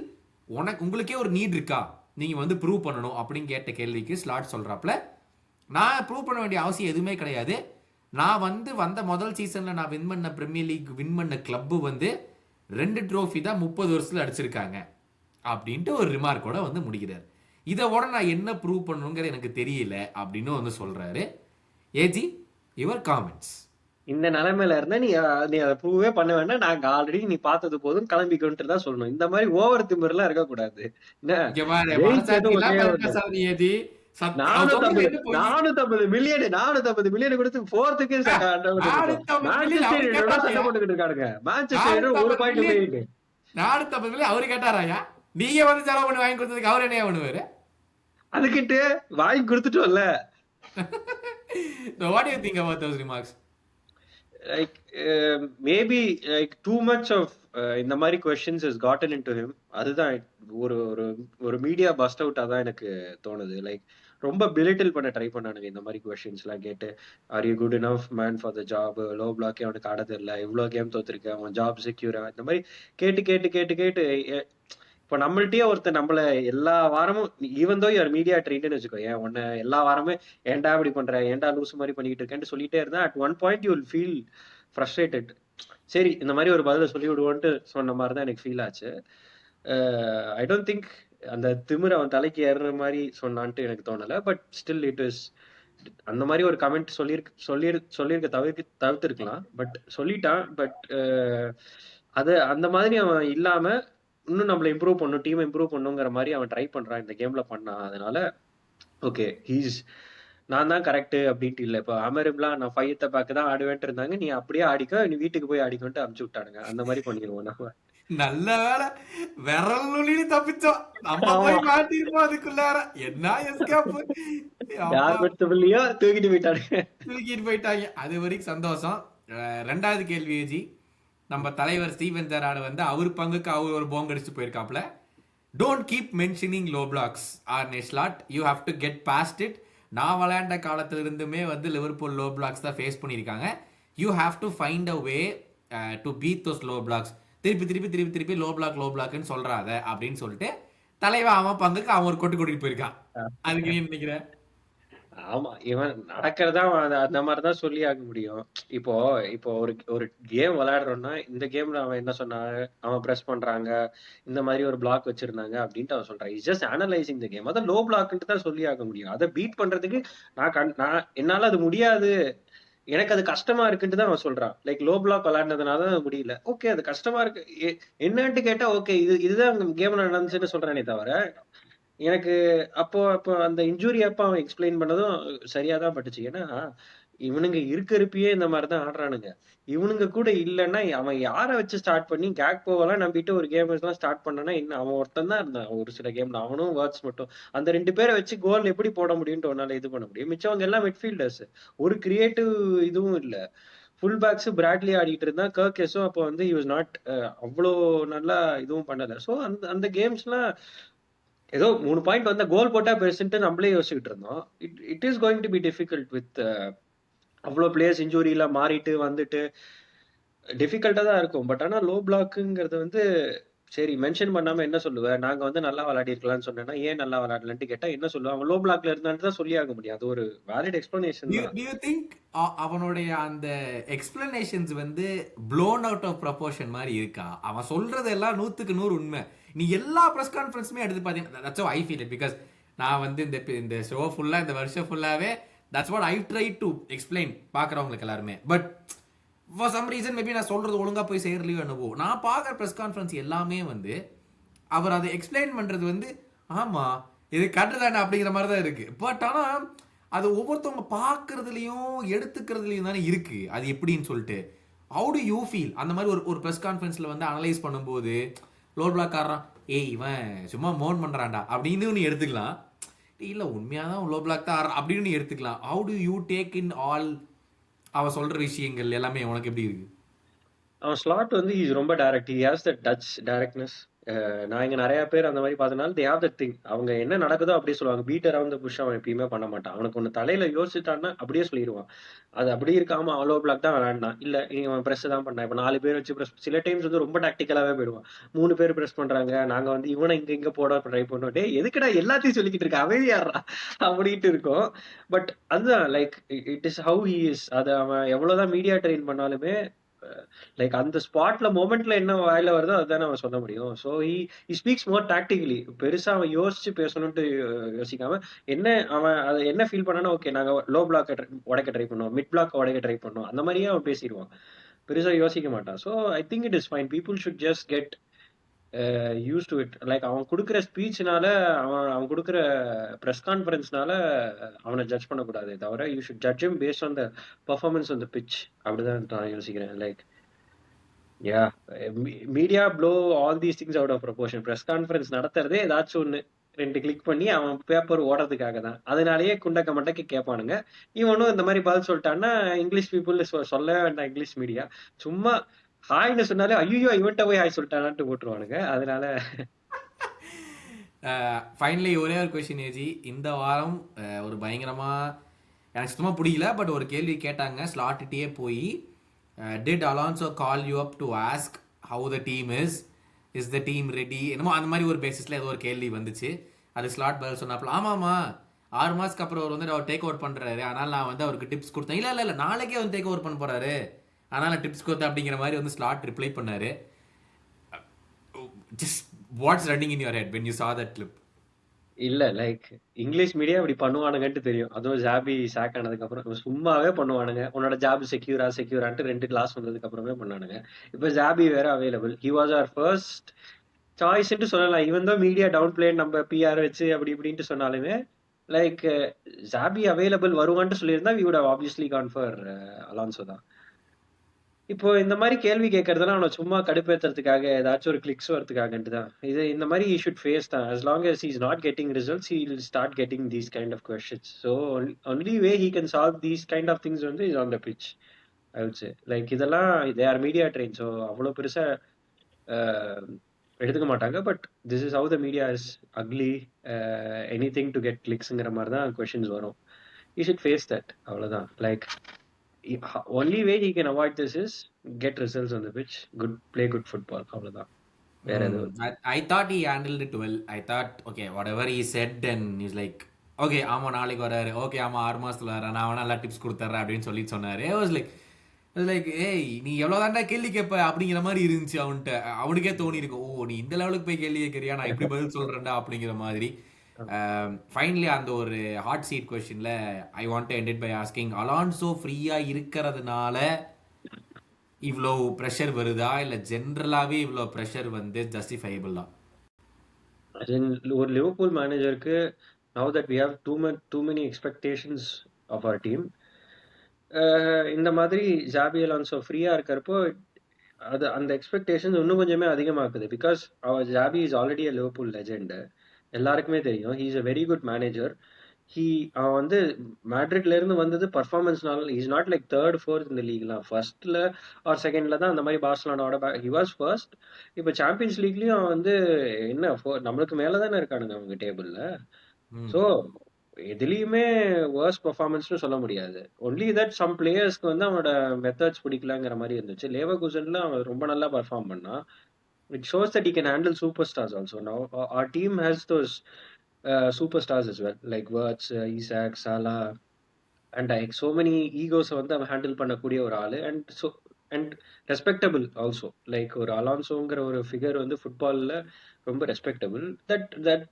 உங்களுக்கே ஒரு நீட் இருக்கா, நீங்க வந்து ப்ரூவ் பண்ணணும் அப்படின்னு கேட்ட கேள்விக்கு ஸ்லாட் சொல்றாப்ல, நான் ப்ரூவ் பண்ண வேண்டிய அவசியம் எதுவுமே கிடையாது. நான் வந்த முதல் சீசன்ல நான் வின் பண்ண பிரீமியர் லீக் வின் பண்ண கிளப் வந்து 2 ட்ரோஃபி தான் 30 வருஷத்துல அடிச்சிருக்காங்க அப்படின்ட்டு ஒரு ரிமார்க்கோட வந்து முடிக்கிறார். இதோட நான் என்ன ப்ரூவ் பண்ணணுங்கிறது எனக்கு தெரியல அப்படின்னு வந்து சொல்றாரு. AG, your comments. இந்த நிலைமையில இருந்தா நீ அதை ப்ரூவே பண்ண வேண்டாம், நாங்க ஆல்ரெடி நீ பார்த்தது போதும் கிளம்பிக்கொண்டு தான் சொல்லணும். இந்த மாதிரி ஓவர் திமிர்லாம் இருக்கக்கூடாது. என்ன இங்க பாரு, ஜெயிச்சது மனசாட்சி ஒரே இல்லாம ஒரு பேசாத ஏஜி. நானூத்தி 450 மில்லியன் கொடுத்து போறதுக்கு மான்செஸ்டர் சண்டை போட்டுக்கிட்டு இருக்கானுங்க. மான்செஸ்டர் ஒரு பாயிண்ட் போயிட்டு 450 மில்லியன் அவரு கேட்டாராயா? நீங்க வந்து செலவு பண்ணி வாங்கி கொடுத்ததுக்கு அவர் என்ன பண்ணுவாரு? அதுக்கிட்டு வாங்கி கொடுத்துட்டோம்ல. What do you think about those remarks? Like maybe like too much of இந்த மாதிரி questions has gotten into him. அதுதான் ஒரு ஒரு ஒரு மீடியா பஸ்ட் அவுட் அதான் எனக்கு தோணுது. லைக் ரொம்ப பிலிட்டில் பண்ண ட்ரை பண்ணானுங்க இந்த மாதிரி கொஸ்டின்ஸ் எல்லாம் கேட்டு. Are you good enough man for the job, low பிளாக்கே அவனுக்கு ஆட தெரியல, இவ்வளவு கேம் தோத்துருக்கேன், அவன் ஜாப் செக்யூரா, இந்த மாதிரி கேட்டு கேட்டு கேட்டு கேட்டு இப்போ நம்மள்ட்டயே ஒருத்தர் நம்மள எல்லா வாரமும் ஈவன் தோ யுவர் மீடியா ட்ரெயின்னு வச்சுக்கோ, ஏன் உன்ன எல்லா வாரமே ஏன்டா இப்படி பண்ற, ஏன்டா லூஸ் மாதிரி பண்ணிக்கிட்டு இருக்கேன்னு சொல்லிட்டே இருந்தா at one point you will feel frustrated. சரி இந்த மாதிரி ஒரு பதில சொல்லி விடுவோன்ட்டு சொன்ன மாதிரி தான் எனக்கு ஃபீல் ஆச்சு. ஐ டோன்ட் திங்க் அந்த திமிர அவன் தலைக்கு ஏறுற மாதிரி சொன்னான்ட்டு எனக்கு தோணல. பட் ஸ்டில் இட் இஸ் அந்த மாதிரி ஒரு கமெண்ட் சொல்லியிருக்க தவிர்த்திருக்கலாம். பட் சொல்லிட்டான். பட் அது அந்த மாதிரி அவன் இல்லாம இன்னும் நம்மள இம்ப்ரூவ் பண்ணும், டீம் இம்ப்ரூவ் பண்ணுங்கிற மாதிரி அவன் ட்ரை பண்றான் இந்த கேம்ல பண்ணான். அதனால ஓகே நான் தான் கரெக்ட் அப்படின்ட்டு இல்லை. இப்போ அமரும்லாம் நான் ஃபைத்த பேக் தான் ஆடுவேன்ட்டு இருந்தாங்க, நீ அப்படியே ஆடிக்கோ, நீ வீட்டுக்கு போய் ஆடிக்கோன்ட்டு அமுச்சு விட்டானுங்க. அந்த மாதிரி பண்ணிடுவோம் நம்ம. நல்ல வேலை, விரல் நுனின்னு தப்பிச்சோம். நம்ம போய் மாட்டிருப்போம் அதுக்குள்ளார. என்ன எஸ்கேப், யார் கொடுத்தபிள்ளையோ தூக்கிட்டு போயிட்டாங்க. அது வரைக்கும் சந்தோஷம். ரெண்டாவது கேள்வி ஜி, நம்ம தலைவர் ஸ்டீவன் ஜெரார்டு வந்து அவர் பங்குக்கு அவர் ஒரு போங்க அடிச்சு போயிருக்காப்ல. Don't keep mentioning low blocks or நெஸ்லாட், you have to get past it. நான் விளையாண்ட காலத்துல இருந்துமே வந்து லிவர்பூல் லோ பிளாக்ஸ் தான் ஃபேஸ் பண்ணியிருக்காங்க. You have to find a way to beat those low blocks. திருப்பி லோ பிளாக்னு சொல்றாத அப்படின்னு சொல்லிட்டு தலைவன் அவன் பங்குக்கு அவன் ஒரு கொட்டிட்டு போயிருக்கான். அதுக்கு நீ நினைக்கிறேன்? ஆமா, இவன் நடக்கிறதா அந்த மாதிரிதான் சொல்லி ஆக முடியும். இப்போ இப்போ ஒரு கேம் விளையாடுறோம்னா இந்த கேம்ல அவன் என்ன சொன்னா, அவன் பிரஸ் பண்றாங்க, இந்த மாதிரி ஒரு பிளாக் வச்சிருந்தாங்க அப்படின்ட்டு அவன் சொல்றான். Is just analysing the game. அதான் லோ பிளாக்ன்ட்டு தான் சொல்லி ஆக முடியும். அதை பீட் பண்றதுக்கு நான் என்னால அது முடியாது, எனக்கு அது கஷ்டமா இருக்குன்ட்டு தான் அவன் சொல்றான். லைக் லோ பிளாக் விளையாடுனதுனால அது முடியல. ஓகே, அது கஷ்டமா இருக்கு என்னன்ட்டு கேட்டா ஓகே, இதுதான் கேம்ல நடந்துச்சுன்னு சொல்றானே தவிர, எனக்கு அப்போ அந்த இன்ஜுரி அப்ப அவன் எக்ஸ்பிளைன் பண்ணதும் சரியாதான் பட்டுச்சு. ஏன்னா இவனுங்க இருப்பியே இந்த மாதிரிதான் ஆடுறானுங்க. இவனுங்க கூட இல்லைன்னா அவன் யாரை வச்சு ஸ்டார்ட் பண்ணி கேக்போவெல்லாம் நம்பிட்டு ஒரு கேம் எல்லாம் ஸ்டார்ட் பண்ணனா இன்னும் அவன் ஒருத்தன் தான் இருந்தான் ஒரு சில கேம்ல. அவனும் வேர்ட்ஸ் மட்டும் அந்த 2 பேரை வச்சு கோல் எப்படி போட முடியும்னு உன்னால இது பண்ண முடியும். மிச்சவங்க எல்லாம் மிட்ஃபீல்டர்ஸ், ஒரு கிரியேட்டிவ் இதுவும் இல்ல. ஃபுல் பேக்ஸ் பிராட்லி ஆடிட்டு இருந்தா, கர்கெஸும் அப்போ வந்து he was not அவ்வளோ நல்லா இதுவும் பண்ணல. ஸோ அந்த அந்த கேம்ஸ்லாம் ஏதோ 3 பாயிண்ட் வந்தா கோல் போட்டா பெருசுன்ட்டு நம்மளே யோசிச்சுட்டு இருந்தோம். It is going to be difficult with அவ்வளோ பிளேயர்ஸ் இன்ஜூரியில மாறிட்டு வந்துட்டு டிஃபிகல்ட்டா தான் இருக்கும். பட் ஆனா லோ பிளாக்குங்கிறது வந்து சரி மென்ஷன் பண்ணாம என்ன சொல்லுவேன், நாங்க வந்து நல்லா விளையாடி இருக்கலாம்னு சொன்னேன்னா ஏன் நல்லா விளையாடலன்ட்டு கேட்டா என்ன சொல்லுவேன், அவன் லோ பிளாக்ல இருந்தான்னு தான் சொல்லி ஆக முடியும். அது ஒரு வேலிட் எக்ஸ்பிளனேஷன் தான். Do you think அவனுடைய அந்த எக்ஸ்பிளனேஷன்ஸ் வந்து blown out of proportion மாதிரி இருக்கா? அவன் சொல்றது எல்லாம் 100க்கு 100 உண்மை. நீ எல்லா பிரஸ் கான்ஃபரன்ஸுமே எடுத்து பார்த்தீங்கன்னா that's how I feel it, because நான் வந்து இந்த ஷோ ஃபுல்லா இந்த வருஷம் ஃபுல்லாவே that's what I try to explain பார்க்குறவங்களுக்கு எல்லாருமே. But for some reason maybe நான் சொல்றது ஒழுங்கா போய் செய்யறலையோ என்னவோ, நான் பார்க்குற ப்ரெஸ் கான்ஃபரன்ஸ் எல்லாமே வந்து அவர் அதை எக்ஸ்பிளைன் பண்றது வந்து ஆமா இது கரெக்ட் தானே அப்படிங்கிற மாதிரி தான் இருக்கு. பட் ஆனா அது ஒவ்வொருத்தவங்க பார்க்கறதுலையும் எடுத்துக்கிறதுலையும் தானே இருக்கு அது எப்படின்னு சொல்லிட்டு. ஹவு டு யூ ஃபீல் அந்த மாதிரி ஒரு ப்ரெஸ் கான்ஃபரன்ஸ்ல வந்து அனலைஸ் பண்ணும்போது லோ பிளாக் ஆடுறான், ஏய் இவன் சும்மா மோன் பண்றான்டா அப்படின்னு நீ எடுத்துக்கலாம், இல்ல உண்மையாதான் லோ பிளாக் தான் ஆடுறான் அப்படின்னு நீ எடுத்துக்கலாம். How do you take in all அவன் சொல்ற விஷயங்கள் எல்லாமே உனக்கு எப்படி இருக்கு? அவன் ஸ்லாட் வந்து இஸ் ரொம்ப direct. He has the touch directness. நான் இங்க நெறைய பேர் அந்த மாரி பார்த்தனால தே ஹேவ் தட் திங். அவங்க என்ன நடக்குதோ அப்படியே சொல்லுவாங்க. பீட் அரவுண்ட் த புஷ் அவன் எப்பயுமே பண்ண மாட்டான். அவனுக்கு ஒண்ணு தலையில யோசிச்சுட்டான்னா அப்படியே சொல்லிருவான். அது அப்படி இருக்காம ஆல் ஓவர் பிளாக் தான் விளையாடினான். இல்ல இவன் பிரஸ் தான் பண்ணான். இப்ப 4 பேர் வச்சு பிரஸ் சில டைம்ஸ் வந்து ரொம்ப டாக்டிக்கலாவே போயிடுவான். 3 பேர் பிரஸ் பண்றாங்க. நாங்க வந்து இவன இங்க போட ட்ரை பண்ணோம். டேய் எதுக்குடா எல்லாத்தையும் சொல்லிக்கிட்டு இருக்க? அமைதியா இருடா அப்படின்ட்டு இருக்கும். பட் அதுதான் like it is how he is. அத அவன் எவ்வளவுதான் மீடியா ட்ரெயின் பண்ணாலுமே லைக் அந்த ஸ்பாட்ல மொமெண்ட்ல என்ன வாயில வருதோ அதுதானே அவன் சொல்ல முடியும். ஸோ ஹி ஸ்பீக்ஸ் மோர் டாக்டிகலி. பெருசா அவன் யோசிச்சு பேசணும்ட்டு யோசிக்காம என்ன அவன் அதை என்ன ஃபீல் பண்ணானா ஓகே நாங்க லோ பிளாக் உடைக்க ட்ரை பண்ணோம், மிட் பிளாக் உடைக்க ட்ரை பண்ணோம், அந்த மாதிரியே அவன் பேசிடுவான். பெருசா யோசிக்க மாட்டான். So I think it is fine. People should just get used to it. Like அவன் கொடுக்குற ஸ்பீச்னால அவன் அவன் கொடுக்குற ப்ரெஸ் கான்ஃபரன்ஸ்னால அவனை ஜட்ஜ் பண்ணக்கூடாதே தவிர you should judge him based on the performance on the pitch. அப்படிதான் நான் யோசிக்கிறேன். Like yeah media blow all these things out of proportion. Press conference நடத்துறதே ஏதாச்சும் ஒன்று 2 கிளிக் பண்ணி அவன் பேப்பர் ஓடுறதுக்காக தான். அதனாலேயே குண்டக்க மண்டக்க கேட்பானுங்க. இவனும் இந்த மாதிரி பதில் சொல்லிட்டான்னா இங்கிலீஷ் பீப்புள் சொல்லவே வேண்டாம். இங்கிலீஷ் மீடியா சும்மா ஹாய்னு சொன்னாலே ஐயோ இவன்ட்ட போய் ஹாய் சொல்லிட்டானான்ட்டு போட்டுருவானுங்க. அதனால ஃபைனலி ஒரே ஒரு கொஸ்டின் ஏஜி. இந்த வாரம் ஒரு பயங்கரமா எனக்கு சுத்தமா பிடிக்கல, பட் ஒரு கேள்வி கேட்டாங்க ஸ்லாட்டிட்டே போய், did Alonso call you up to ask how the team is the team ready, என்னமோ அந்த மாதிரி ஒரு பேசிஸ்ல ஏதோ ஒரு கேள்வி வந்துச்சு. அது ஸ்லாட் பதில் சொன்னாப்ல, ஆமாமா 6 மாசத்துக்கு அப்புறம் அவர் வந்து அவர் டேக் ஓவர் பண்றாரு, அதனால நான் வந்து அவருக்கு டிப்ஸ் கொடுத்தேன். இல்ல இல்ல இல்ல நாளைக்கே வந்து டேக் ஓவர் பண்ண போறாரு, அதனால டிப்ஸ் கொடுத்தேன் அப்படிங்கிற மாதிரி வந்து ஸ்லாட் ரிப்ளை பண்ணாரு. Just what's running in your head when you saw that clip? இல்ல லைக் இங்கிலீஷ் மீடியா இப்படி பண்ணுவானுங்கன்ட்டு தெரியும். அதுவும் ஜாபி சாக் ஆனதுக்கு அப்புறம் சும்மாவே பண்ணுவானுங்க. உன்னோட ஜாப் செக்யூரான்ட்டு 2 கிளாஸ் வந்ததுக்கு அப்புறமே பண்ணானுங்க. இப்ப ஜாபி வேற available. He was our first சாய்ஸ்ன்ட்டு சொல்லலாம். Even though media downplay நம்ம பிஆர் வச்சு அப்படி இப்படின்ட்டு சொன்னாலுமே லைக் ஜாபி அவைலபிள் வருவான்ட்டு சொல்லியிருந்தா we would have obviously gone for Alonso தான். இப்போ இந்த மாதிரி கேள்வி கேட்கறதெல்லாம் அவனை சும்மா கடுப்பேத்துறதுக்காக ஏதாச்சும் ஒரு கிளிக்ஸ் வரதுக்காகன்ட்டு தான். இது இந்த மாதிரி he should face தான். as long as he's not getting results he will start getting these kind of questions. So only way he can solve these kind of things வந்து is on the pitch, I would say. Like இதெல்லாம் they are media trained, so அவ்வளோ பெருசா அஹ், எடுத்துக்க மாட்டாங்க. But this is how the media is ugly, anything to get clicks-ங்கிற மாதிரி தான் questions வரும். he should face that. அவ்வளவுதான். Like only way he can avoid this is get results on the pitch, play good football. அவ்வளவுதான். வேற எதுவும் I thought he handled it well. I thought, okay, whatever he said, then he's like, okay, ஆமா நாளைக்கு வராரு, okay ஆமா 6 மாசத்துல வர, நான் வேணா நல்லா டிப்ஸ் கொடுத்துறேன் அப்படின்னு சொல்லி சொன்னாரு. லைக் ஏய் நீ எவ்வளவுதான்டா கேள்வி கேட்ப அப்படிங்கிற மாதிரி இருந்துச்சு அவன்கிட்ட. அவனுக்கே தோணி இருக்கு, ஓ நீ இந்த லெவலுக்கு போய் கேள்வி கேட்கறியா, நான் எப்படி பதில் சொல்றேன்டா அப்படிங்கிற மாதிரி. ஃபைனலி அந்த ஒரு ஹாட் சீட் கொஸ்டின்ல I want to end it by asking, Alonso ஃப்ரீயா இருக்கிறதுனால இவ்வளோ ப்ரெஷர் வருதா, இல்ல ஜென்ரலாவே இவ்வளோ ப்ரெஷர் வந்து ஜஸ்டிஃபைபிளா? ஒரு லிவர்பூல் மேனேஜருக்கு now that we have too many expectations of our team, இந்த மாதிரி ஜாபி அலான்சோ ஃப்ரீயா இருக்கிறப்போ அது அந்த எக்ஸ்பெக்டேஷன் இன்னும் கொஞ்சமே அதிகமாக்குது. பிகாஸ் அவர் Xabi is already a Liverpool legend. எல்லாருக்குமே தெரியும் he is a very good manager. அவன் வந்து மேட்ரிட்ல இருந்து வந்தது பர்ஃபார்மன்ஸ்னால. Is not like third fourth இந்த லீக்லாம், ஃபர்ஸ்ட்ல ஆர் செகண்ட்ல தான் அந்த மாதிரி பார்சலோனாவோட ஹி வாஸ் ஃபர்ஸ்ட். இப்போ சாம்பியன்ஸ் லீக்லயும் அவன் வந்து என்ன நம்மளுக்கு மேல தானே இருக்கானுங்க அவங்க டேபிள்ல. ஸோ எதுலயுமே வேர்ஸ்ட் பெர்ஃபார்மன்ஸ்னு சொல்ல முடியாது. ஒன்லி தட் சம் பிளேயர்ஸ்க்கு வந்து அவனோட மெத்தட்ஸ் பிடிக்கலங்கிற மாதிரி இருந்துச்சு. லேவர்குசன்ல அவன் ரொம்ப நல்லா பெர்ஃபார்ம் பண்ணான். It shows that he can handle superstars also. Now our team has those superstars as well, like Wirtz, Isak, Salah and like so many egos வந்து அவன் ஹேண்டில் பண்ணக்கூடிய ஒரு ஆளு. And respectable also. லைக் ஒரு அலான்சோங்கிற ஒரு figure வந்து ஃபுட்பால்ல ரொம்ப respectable. That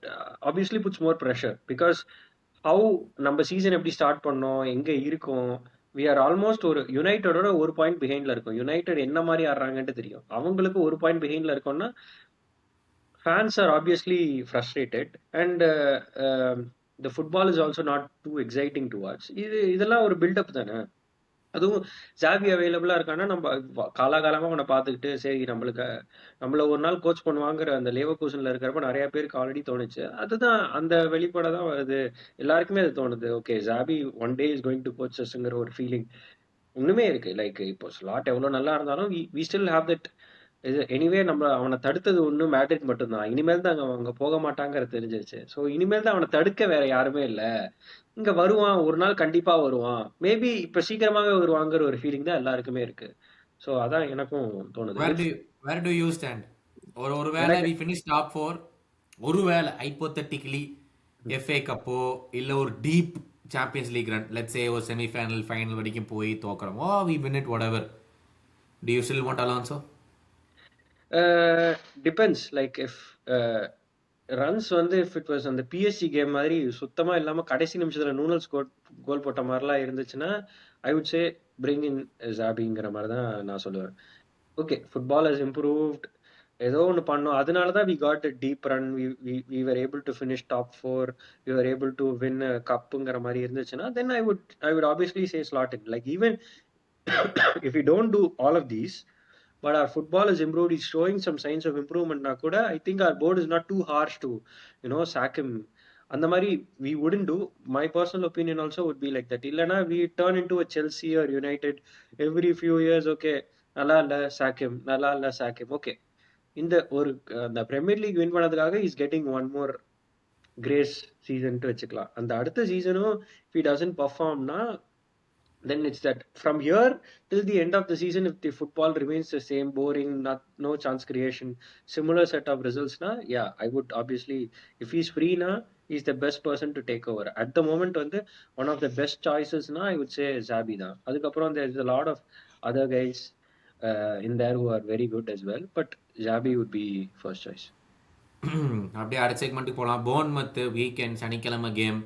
obviously puts more pressure. Because how நம்ம சீசன் எப்படி ஸ்டார்ட் பண்ணோம், எங்க இருக்கோம், வி ஆர் ஆல்மோஸ்ட் ஒரு யுனைடெடோட ஒரு பாயிண்ட் பிஹைண்ட்ல இருக்கும். யுனைடெட் என்ன மாதிரி ஆடுறாங்கன்ட்டு தெரியும். அவங்களுக்கு ஒரு பாயிண்ட் பிஹைண்ட்ல இருக்கோம்னா fans are obviously frustrated and the football is also not too exciting to watch. இதெல்லாம் ஒரு பில்டப் தானே. அதுவும் ஜாபி அவைலபிளா இருக்கான்னா நம்ம காலாகாலமா அவனை பார்த்துக்கிட்டு சரி நம்மள ஒரு நாள் கோச் பண்ணுவாங்கிற அந்த லேவர்கூசன்ல இருக்கிறப்ப நிறைய பேருக்கு ஆல்ரெடி தோணுச்சு. அதுதான் அந்த வெளிப்பாட தான் வருது. எல்லாருக்குமே அது தோணுது, okay Xabi one day is going to கோச்சஸ்ங்கிற ஒரு ஃபீலிங் இன்னுமே இருக்கு. லைக் இப்போ ஸ்லாட் எவ்வளவு நல்லா இருந்தாலும் வி ஸ்டில் ஹேவ் தட் இது எனிவே நம்ம அவன தடுத்தது ஒண்ணும் மேட்ரிட் மட்டும்தான். இனிமேல் தான் அவங்க போக மாட்டாங்கிறது தெரிஞ்சிருச்சு. ஸோ இனிமேல் தான் அவன தடுக்க வேற யாருமே இல்ல. இங்க வருவான். ஒரு நாள் கண்டிப்பா வருவான். மேபி இப்ப சீக்கிரமாவே வருவாங்கிற ஒரு ஃபீலிங் தான் எல்லாருக்குமே இருக்கு. ஸோ அதான் எனக்கும் தோணுது. Where do where do you stand? ஒருவேளை எனக்கு வி ஃபினிஷ் டாப் 4, ஒருவேளை ஹைப்போதெட்டிக்கலி எஃப்ஏ கப்போ இல்ல ஒரு deep champions league run, let's say ஒரு செமிஃபைனல் ஃபைனல் வரைக்கும் போய் தோக்குறோம், oh we win it whatever, do you still want Alonso? Depends like if runs வந்து இஃப் இட் வாஸ் அந்த பிஎஸ்சி கேம் மாதிரி சுத்தமா இல்லாம கடைசி நிமிஷத்துல நூனல்ஸ் கோல் போட்ட மாதிரிலாம் இருந்துச்சுன்னா ஐ வுட் சே பிரிங் இன் ஜாபிங்கிற மாதிரி தான் நான் சொல்லுவேன். ஓகே, ஃபுட்பால் ஹஸ் இம்ப்ரூவ்ட், ஏதோ ஒன்று பண்ணோம், அதனால தான் we got a deep run, we were able to finish top 4, we were able to win கப்புங்கிற மாதிரி இருந்துச்சுன்னா then I would obviously say Slot in. Like even if we don't do all of these, but our football is improved, is showing some signs of improvement na kuda, I think our board is not too harsh to, sack him. And the mari we wouldn't do. My personal opinion also would be like that. Illana we turn into a Chelsea or United every few years. Okay, nalla illa sack him, nalla illa sack him. Okay, in the Premier League win பண்ணதுக்காக is getting one more grace season to வச்சுக்கலாம். அந்த அடுத்த சீசனும் if he doesn't perform na, then it's that from here till the end of the season, if the football remains the same, boring, not no chance creation, similar set of results na, yeah, I would obviously, if he's free na, he's the best person to take over at the moment. வந்து one of the best choices na, I would say Zabi da. அதுக்கப்புறம் there's a lot of other guys in there who are very good as well, but Zabi would be first choice. அப்படியே அடுத்த செக்மெண்ட்டுக்கு போகலாம். Bournemouth weekend சனிக்கிழமை game.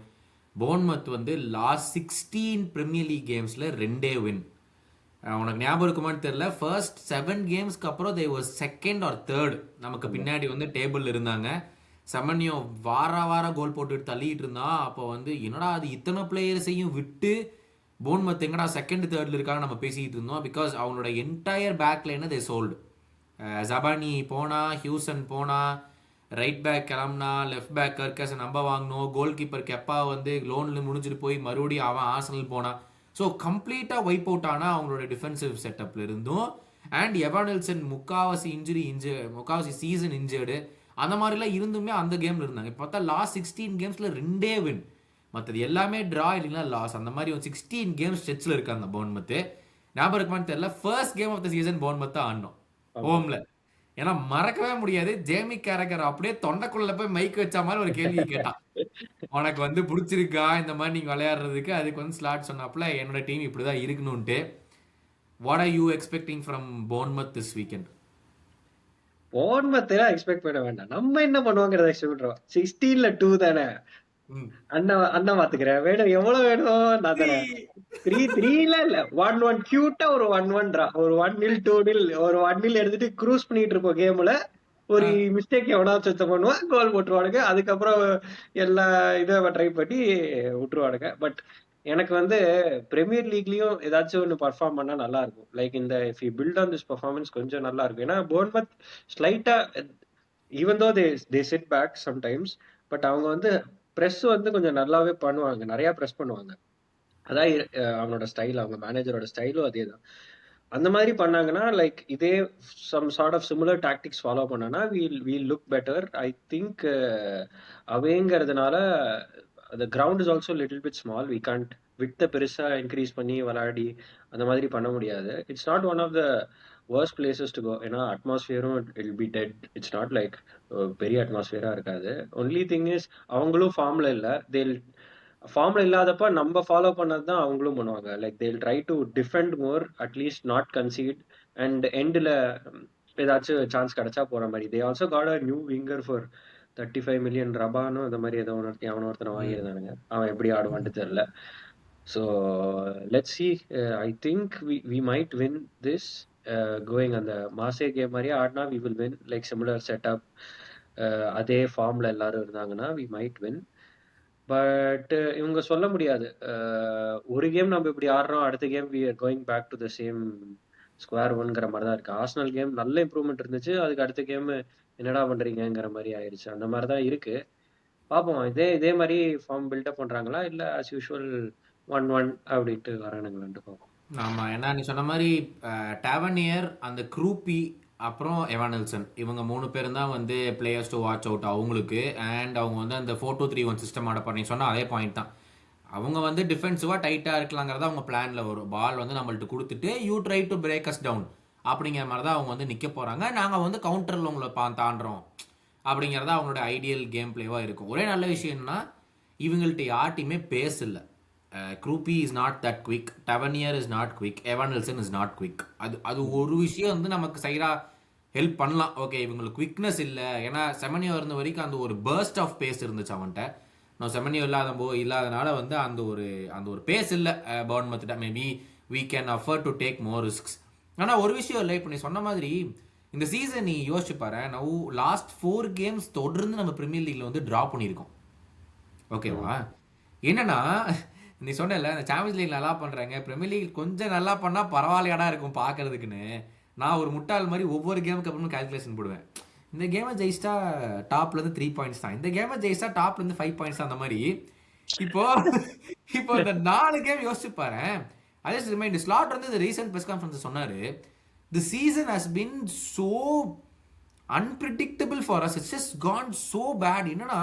Bournemouth வந்து last 16 Premier League கேம்ஸில் 2 win. உனக்கு ஞாபகம் இருக்குமான்னு தெரியல, ஃபர்ஸ்ட் 7 கேம்ஸ்க்கு அப்புறம் they was second or third, நமக்கு பின்னாடி வந்து டேபிள் இருந்தாங்க. செமன்யோ வார கோல் போட்டுட்டு தள்ளிட்டு இருந்தான். அப்போ வந்து என்னடா அது இத்தனை பிளேயர்ஸையும் விட்டு போர்ன்மத் எங்கடா செகண்ட் தேர்டில் இருக்காங்க நம்ம பேசிக்கிட்டு இருந்தோம். பிகாஸ் அவனோட என்டையர் பேக் லைனை தே சோல்டு. ஜபானி போனா, ஹியூசன் போனா, ரைட் பேக் கிளம்புனா, லெஃப்ட் பேக் கர்கஸ் நம்ப வாங்கணும், கோல் கீப்பர் கெப்பா வந்து லோனில் முடிஞ்சிட்டு போய் மறுபடியும் அவன் ஆர்சனல் போனான். ஸோ கம்ப்ளீட்டாக வைப் அவுட் ஆனால் அவங்களோட டிஃபென்சிவ் செட்டப்பில் இருந்தும். அண்ட் எவானெல்சன் முக்காவாசி சீசன் இன்ஜர்டு அந்த மாதிரிலாம் இருந்துமே அந்த கேமில் இருந்தாங்க. இப்போ பார்த்தா லாஸ்ட் 16 கேம்ஸில் 2 வின், மற்றது எல்லாமே ட்ரா இல்லைங்களா லாஸ். அந்த மாதிரி ஒரு 16 கேம்ஸ் ஸ்ட்ரெச்சில் இருக்காங்க போர்ன்மத். ஞாபகம் இருக்குமான்னு தெரியல, first game of the season Bournemouth தான் ஆடணும் ஹோம்ல. ஏன்னா மறக்கவே முடியாது, ஜேமி கேரகர் அப்படியே தொண்டைக்குள்ள போய் மைக் வச்ச மாதிரி ஒரு கேள்வி கேட்டான், உனக்கு வந்து பிடிச்சிருக்கா இந்த மாதிரி நீங்க விளையாடுறதுக்கு. அதுக்கு வந்து ஸ்லாட் சொன்னாப்புல என்னோட டீம் இப்படிதான் இருக்கணும்ட்டு. What are you expecting from Bournemouth this weekend? Bournemouth expect பண்ண வேண்டாம், நம்ம என்ன பண்ணுவாங்கிறத எக்ஸ்பெக்ட் பண்றோம். 16ல 2 தானே, அண்ணன் பாத்துக்கிறேன், வேணும் எவ்வளவு வேணும் நான் தரேன். 3-3 இல்ல 1-1 கியூட்டா ஒரு 1-1 டிரா, ஒரு 1-0 2-0 ஒரு 1-0 எடுத்துட்டு க்ரூஸ் பண்ணிட்டு இருப்போம் கேம்ல. ஒரு மிஸ்டேக் எவனாச்சும் சுத்தம் பண்ணுவான், கோல் போட்டுருவானுங்க. அதுக்கப்புறம் எல்லா இதை ட்ரை பண்ணி விட்டுருவானுங்க. பட் எனக்கு வந்து பிரீமியர் லீக்லயும் ஏதாச்சும் ஒன்று பர்ஃபார்ம் பண்ணா நல்லா இருக்கும். லைக் இந்த if you build on this performance கொஞ்சம் நல்லா இருக்கும். ஏன்னா போர்ன்மத் ஸ்லைட்டா even though they sit back sometimes, but அவங்க வந்து ப்ரெஸ் வந்து கொஞ்சம் நல்லாவே பண்ணுவாங்க, நிறைய ப்ரெஸ் பண்ணுவாங்க. அதான் அவனோட ஸ்டைல், அவங்க மேனேஜரோட ஸ்டைலும் அதே தான். அந்த மாதிரி பண்ணாங்கன்னா லைக் இதே some sort of similar tactics follow பண்ணானா we'll look better. I think அவேங்கிறதுனால the ground is also little bit small, we can't விட்ட பெருசா இன்க்ரீஸ் பண்ணி விளையாடி அந்த மாதிரி பண்ண முடியாது. It's not one of the worst places to go. ஏன்னா அட்மாஸ்பியரும் it be dead. It's not like பெரிய அட்மாஸ்பியரா இருக்காது. ஒன்லி திங் இஸ் அவங்களும் ஃபார்ம்ல இல்ல. ஃபார்ம்ல இல்லாதப்ப நம்ம ஃபாலோ பண்ணது தான் அவங்களும் பண்ணுவாங்க. லைக் தேல் try to defend more, at least not conceit, and எண்டில் ஏதாச்சும் சான்ஸ் கிடைச்சா போற மாதிரி. They also got a new winger for 35 million ரபானோ அந்த மாதிரி ஏதோ அவன ஒருத்தனை வாங்கியிருந்தானுங்க. அவன் எப்படி ஆடுவான்ட்டு தெரியல. So let's see. I think we might win this. Going அந்த மாசே கேம் மாதிரியே ஆடினா we will win. Like similar setup, அதே ஃபார்ம்ல எல்லாரும் இருந்தாங்கன்னா வி மைட் வின். பட் இவங்க சொல்ல முடியாது. ஒரு கேம் நம்ம இப்படி ஆடுறோம், அடுத்த game we are going back to the same square ஒன்ங்கிற மாதிரி தான் இருக்கு. ஆர்சனல் கேம் நல்ல இம்ப்ரூவ்மெண்ட் இருந்துச்சு, அதுக்கு அடுத்த கேம் என்னடா பண்றீங்கிற மாதிரி ஆயிடுச்சு. அந்த மாதிரி தான் இருக்கு. பார்ப்போம், இதே மாதிரி ஃபார்ம் பில்டப் பண்றாங்களா இல்ல ஆஸ் யூஷுவல் 1-1 அப்படின்ட்டு வரானுங்களான்ட்டு பார்ப்போம். ஆமா, ஏன்னா நீ சொன்ன மாதிரி டேவனியர், அந்த குரூப்பி, அப்புறம் எவானல்சன், இவங்க 3 பேரும் தான் வந்து பிளேயர்ஸ் டு வாட்ச் அவுட் அவங்களுக்கு. அண்ட் அவங்க வந்து அந்த 4-2-3-1 சிஸ்டம் ஆட பண்ணி சொன்னால் அதே பாயிண்ட் தான். அவங்க வந்து டிஃபென்சிவாக டைட்டாக இருக்கலாங்கிறத அவங்க பிளானில் வரும். பால் வந்து நம்மள்ட்ட கொடுத்துட்டு you try to break us down அப்படிங்கிற மாதிரி தான் அவங்க வந்து நிற்க போகிறாங்க. நாங்கள் வந்து கவுண்டரில் உங்களை தாண்டுறோம் அப்படிங்கிறத அவங்களோட ஐடியல் கேம் பிளேவாக இருக்கும். ஒரே நல்ல விஷயம்னா இவங்கள்ட்ட யார்ட்டையுமே பேஸ் இல்லை. Kroupi is not that quick, Tavernier is not quick, Evanilson is not quick. அது ஒரு விஷயம் வந்து நமக்கு சைடாக ஹெல்ப் பண்ணலாம். ஓகே, இவங்களுக்கு குவிக்னஸ் இல்லை. ஏன்னா செமனியோ இருந்த வரைக்கும் அந்த ஒரு பர்ஸ்ட் ஆஃப் பேஸ் இருந்துச்சு அவன்கிட்ட. நான் செமனியோ இல்லாதனால வந்து அந்த ஒரு பேஸ் இல்லை பவுன்மத்திட்ட. Maybe we can afford to take more risks. ஆனால் ஒரு விஷயம் இல்லை, இப்போ நீ சொன்ன மாதிரி இந்த சீசன் நீ யோசிச்சு பாரு. நான் லாஸ்ட் 4 கேம்ஸ் தொடர்ந்து நம்ம பிரீமியர் லீக்ல வந்து ட்ரா பண்ணியிருக்கோம். ஓகேவா? என்னன்னா நீ சொன்னல இந்த சாம்பியன்ஸ் லீக் நல்லா பண்றாங்க, பிரீமியர் லீக் கொஞ்சம் நல்லா பண்ணா பரவாயில்லையாடா இருக்கும் பாக்குறதுக்குன்னு. நான் ஒரு முட்டாள் மாதிரி ஒவ்வொரு கேமுக்கு அப்புறமும் கால்குலேஷன் போடுவேன். இந்த கேமை ஜெயிச்சிட்டா டாப்ல இருந்து 3 பாயிண்ட்ஸ் தான், இந்த கேமை ஜெயிச்சா டாப்ல இருந்து 5 பாயிண்ட்ஸ் தான். அந்த மாதிரி இப்போ இந்த 4 கேம் யோசிச்சு பாரு. அதே இந்த ஸ்லாட் வந்து இந்த ரீசன்ட் பிரஸ் கான்ஃபரன்ஸ் சொன்னாரு, the season has been so unpredictable for us, it's just gone so bad. என்னன்னா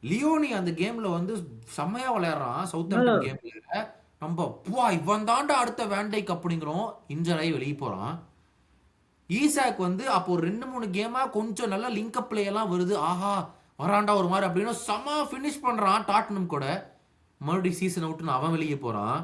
லியோனி அந்த கேம்ல வந்து செம்மையா விளையாடுறான் சவுத்ஹாம்ப்டன் கேம்ல. நம்ம இவன் தாண்டா அடுத்த வேண்டைக் அப்படிங்கிறோம், இன்ஜர் ஆகி வெளியே போறான். ஈசாக் வந்து அப்போ 2-3 கேமா கொஞ்சம் நல்லா லிங்க் அப் பிளே எல்லாம் வருது, ஆஹா வராண்டா ஒரு மாதிரி அப்படின்னு செம ஃபினிஷ் பண்றான் டாட்னம் கூட. மறுபடியும் சீசன் அவுட்னு அவன் வெளியே போறான்.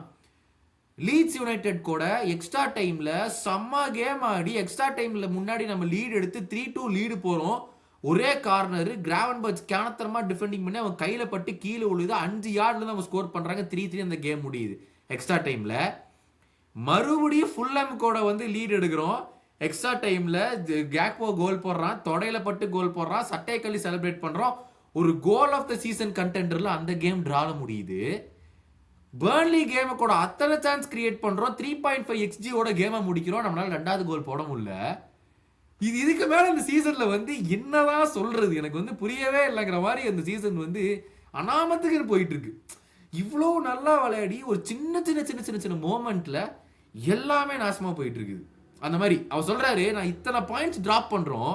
லீட்ஸ் யுனைடெட் கூட எக்ஸ்ட்ரா டைம்ல செம்ம கேம் ஆடி எக்ஸ்ட்ரா டைம்ல முன்னாடி நம்ம லீடு எடுத்து 3-2 லீடு போறோம். ஒரே கார்னர் கிராவன்பர்ச் கேனத்தரமா டிஃபெண்டிங் பண்ணி அவன் கையில பட்டு கீழே விழுது. 5 யார்ட்ல தான் அவங்க ஸ்கோர் பண்றாங்க. 3-3 அந்த கேம் முடியுது எக்ஸ்ட்ரா டைம்ல. மறுபடியும் ஃபுல்ஹாம் கூட வந்து லீடு எடுக்கிறோம். எக்ஸ்ட்ரா டைம்ல கேக்போ கோல் போடுறான், தொடையில பட்டு கோல் போடுறான், சட்டை கல்லி செலிப்ரேட் பண்றோம். ஒரு கோல் ஆஃப் த சீசன் கண்டெண்டர்ல அந்த கேம் டிரால முடியுது. பர்ன்லி கேமை கூட அத்தனை சான்ஸ் கிரியேட் பண்றோம், 3.5 XG ஓட கேமை முடிக்கிறோம், நம்மளால 2வது கோல் போட முடியல. இதுக்கு மேல இந்த சீசன்ல வந்து என்னதான் சொல்றது, எனக்கு வந்து புரியவே இல்லைங்கிற மாதிரி அந்த சீசன் வந்து அனாமத்துக்கு போயிட்டு இருக்கு. இவ்வளோ நல்லா விளையாடி ஒரு சின்ன சின்ன சின்ன சின்ன சின்ன மோமெண்ட்ல எல்லாமே நாசமா போயிட்டு இருக்குது. அந்த மாதிரி அவர் சொல்றாரு, நான் இத்தனை பாயிண்ட்ஸ் டிராப் பண்றோம்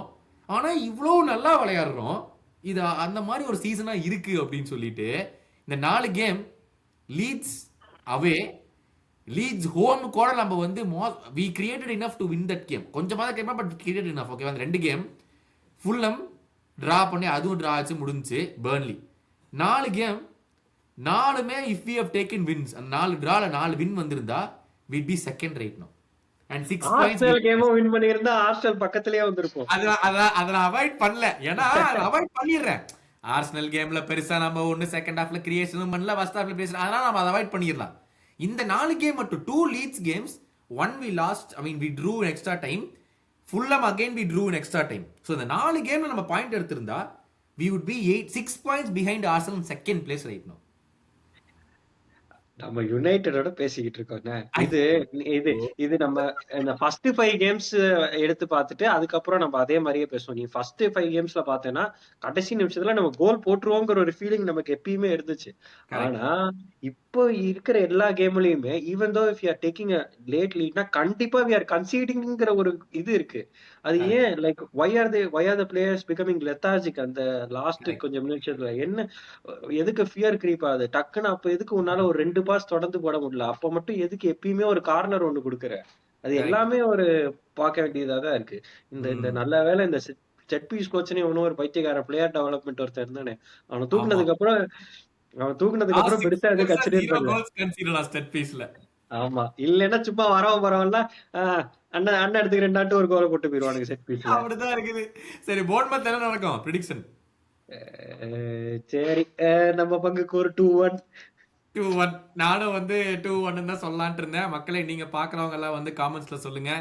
ஆனா இவ்வளோ நல்லா விளையாடுறோம், இது அந்த மாதிரி ஒரு சீசனா இருக்கு அப்படின்னு சொல்லிட்டு இந்த 4 கேம் லீட்ஸ் அவே, லீட்ஸ் ஹோம் கூட நம்ம வந்து we created enough to win that game. கொஞ்சமா தான் game but created enough. Okay, அந்த 2 கேம் ஃபுல்லம் டிரா பண்ணி அதுவும் டிரா ஆச்சு முடிஞ்சு. பர்ன்லி 4 கேம் 4மே if we have taken wins, அந்த 4 டிரால 4 வின் வந்திருந்தா we'd be second right now and 6 points. Arsenal game win பண்ணிருந்தா ஆர்சனல் பக்கத்துலயே வந்திருக்கும். அத நான் அவாய்ட் பண்ணல, ஏன்னா அவாய்ட் பண்ணிடுறேன். ஆர்சனல் கேம்ல பெருசா நம்ம ஒன்னு செகண்ட் ஹாஃப்ல கிரியேஷனும் பண்ணல, ஃபர்ஸ்ட் ஹாஃப்ல பேசலாம், அதனால நம்ம அதை அவாய்ட் பண்ணிடலாம். இந்த 4 கேம் மட்டும் 2 leads games, 1 we lost, I mean we drew in extra time, Fulham again we drew in extra time. So இந்த 4 கேம்ல நம்ம பாயிண்ட் எடுத்திருந்தா we would be 6 points behind Arsenal in second place right now. நம்ம யுனைடெடோட பேசிக்கிட்டு இருக்கோங்க. இது இது இது நம்ம இந்த ஃபர்ஸ்ட் 5 கேம்ஸ் எடுத்து பார்த்துட்டு அதுக்கப்புறம் நம்ம அதே மாதிரியே பேசுவோம். நீ ஃபர்ஸ்ட் 5 கேம்ஸ்ல பார்த்தேன்னா கடைசி நிமிஷத்துல நம்ம கோல் போட்டுருவோங்கிற ஒரு ஃபீலிங் நமக்கு எப்பயுமே இருந்துச்சு. ஆனா இப்போ இருக்கிற எல்லா கேம்லயுமே even though if you are taking a late லீட்னா கண்டிப்பா வி ஆர் கன்சீடிங்கிற ஒரு இது இருக்கு. அது ஏன் like why are the players becoming lethargic அந்த லாஸ்ட் கொஞ்சம் நிமிஷத்துல என்ன எதுக்கு ஃபியர் கிரீப் ஆகுது டக்குன்னு? அப்ப எதுக்கு உன்னால ஒரு 2 பாஸ் தொடர்ந்து போட முடியல? அப்ப மட்டும் எதுக்கு எப்பயுமே ஒரு கார்னர் ஒண்ணு கொடுக்குற? அது எல்லாமே ஒரு பார்க்க வேண்டியதா தான் இருக்கு. இந்த நல்ல வேலை இந்த செட் பீஸ் கோச்சனே ஒன்னும் ஒரு பைத்தியக்கார பிளேயர் டெவலப்மெண்ட் ஒருத்தர் இருந்தானே, அவனை தூக்குனதுக்கு அப்புறம் பெருசா எதுவும் கன்சிடர் பண்ணல. ஆமா, இல்லன்னா சும்மா வரவன் பரவாயில்ல அண்ணன் எடுத்துக்கு 2 ஒரு கோலை போட்டு போயிருவானுங்க செட் பீஸ்ல. அப்படிதான் இருக்குது. சரி, போர்ன்மவுத் என்ன நடக்கும் பிரெடிக்ஷன்? சரி, நம்ம பங்குக்கு ஒரு 2-1. நானும் வந்து 2-1 தான் சொல்லலான்ட்டு இருந்தேன். மக்களை நீங்க பாக்குறவங்க எல்லாம் வந்து காமெண்ட்ஸ்ல சொல்லுங்க.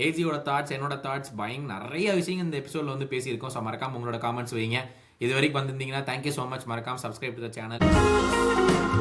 ஏஜியோட தாட்ஸ், என்னோட தாட்ஸ், நிறைய விஷயங்கள் இந்த எபிசோட்ல வந்து பேசியிருக்கோம். ஸோ மறக்காம உங்களோட காமெண்ட்ஸ் வைங்க. இது வரைக்கும் வந்திருந்தீங்கன்னா தேங்க்யூ ஸோ மச். மறக்காம சப்ஸ்கிரைப் டு த சேனல்.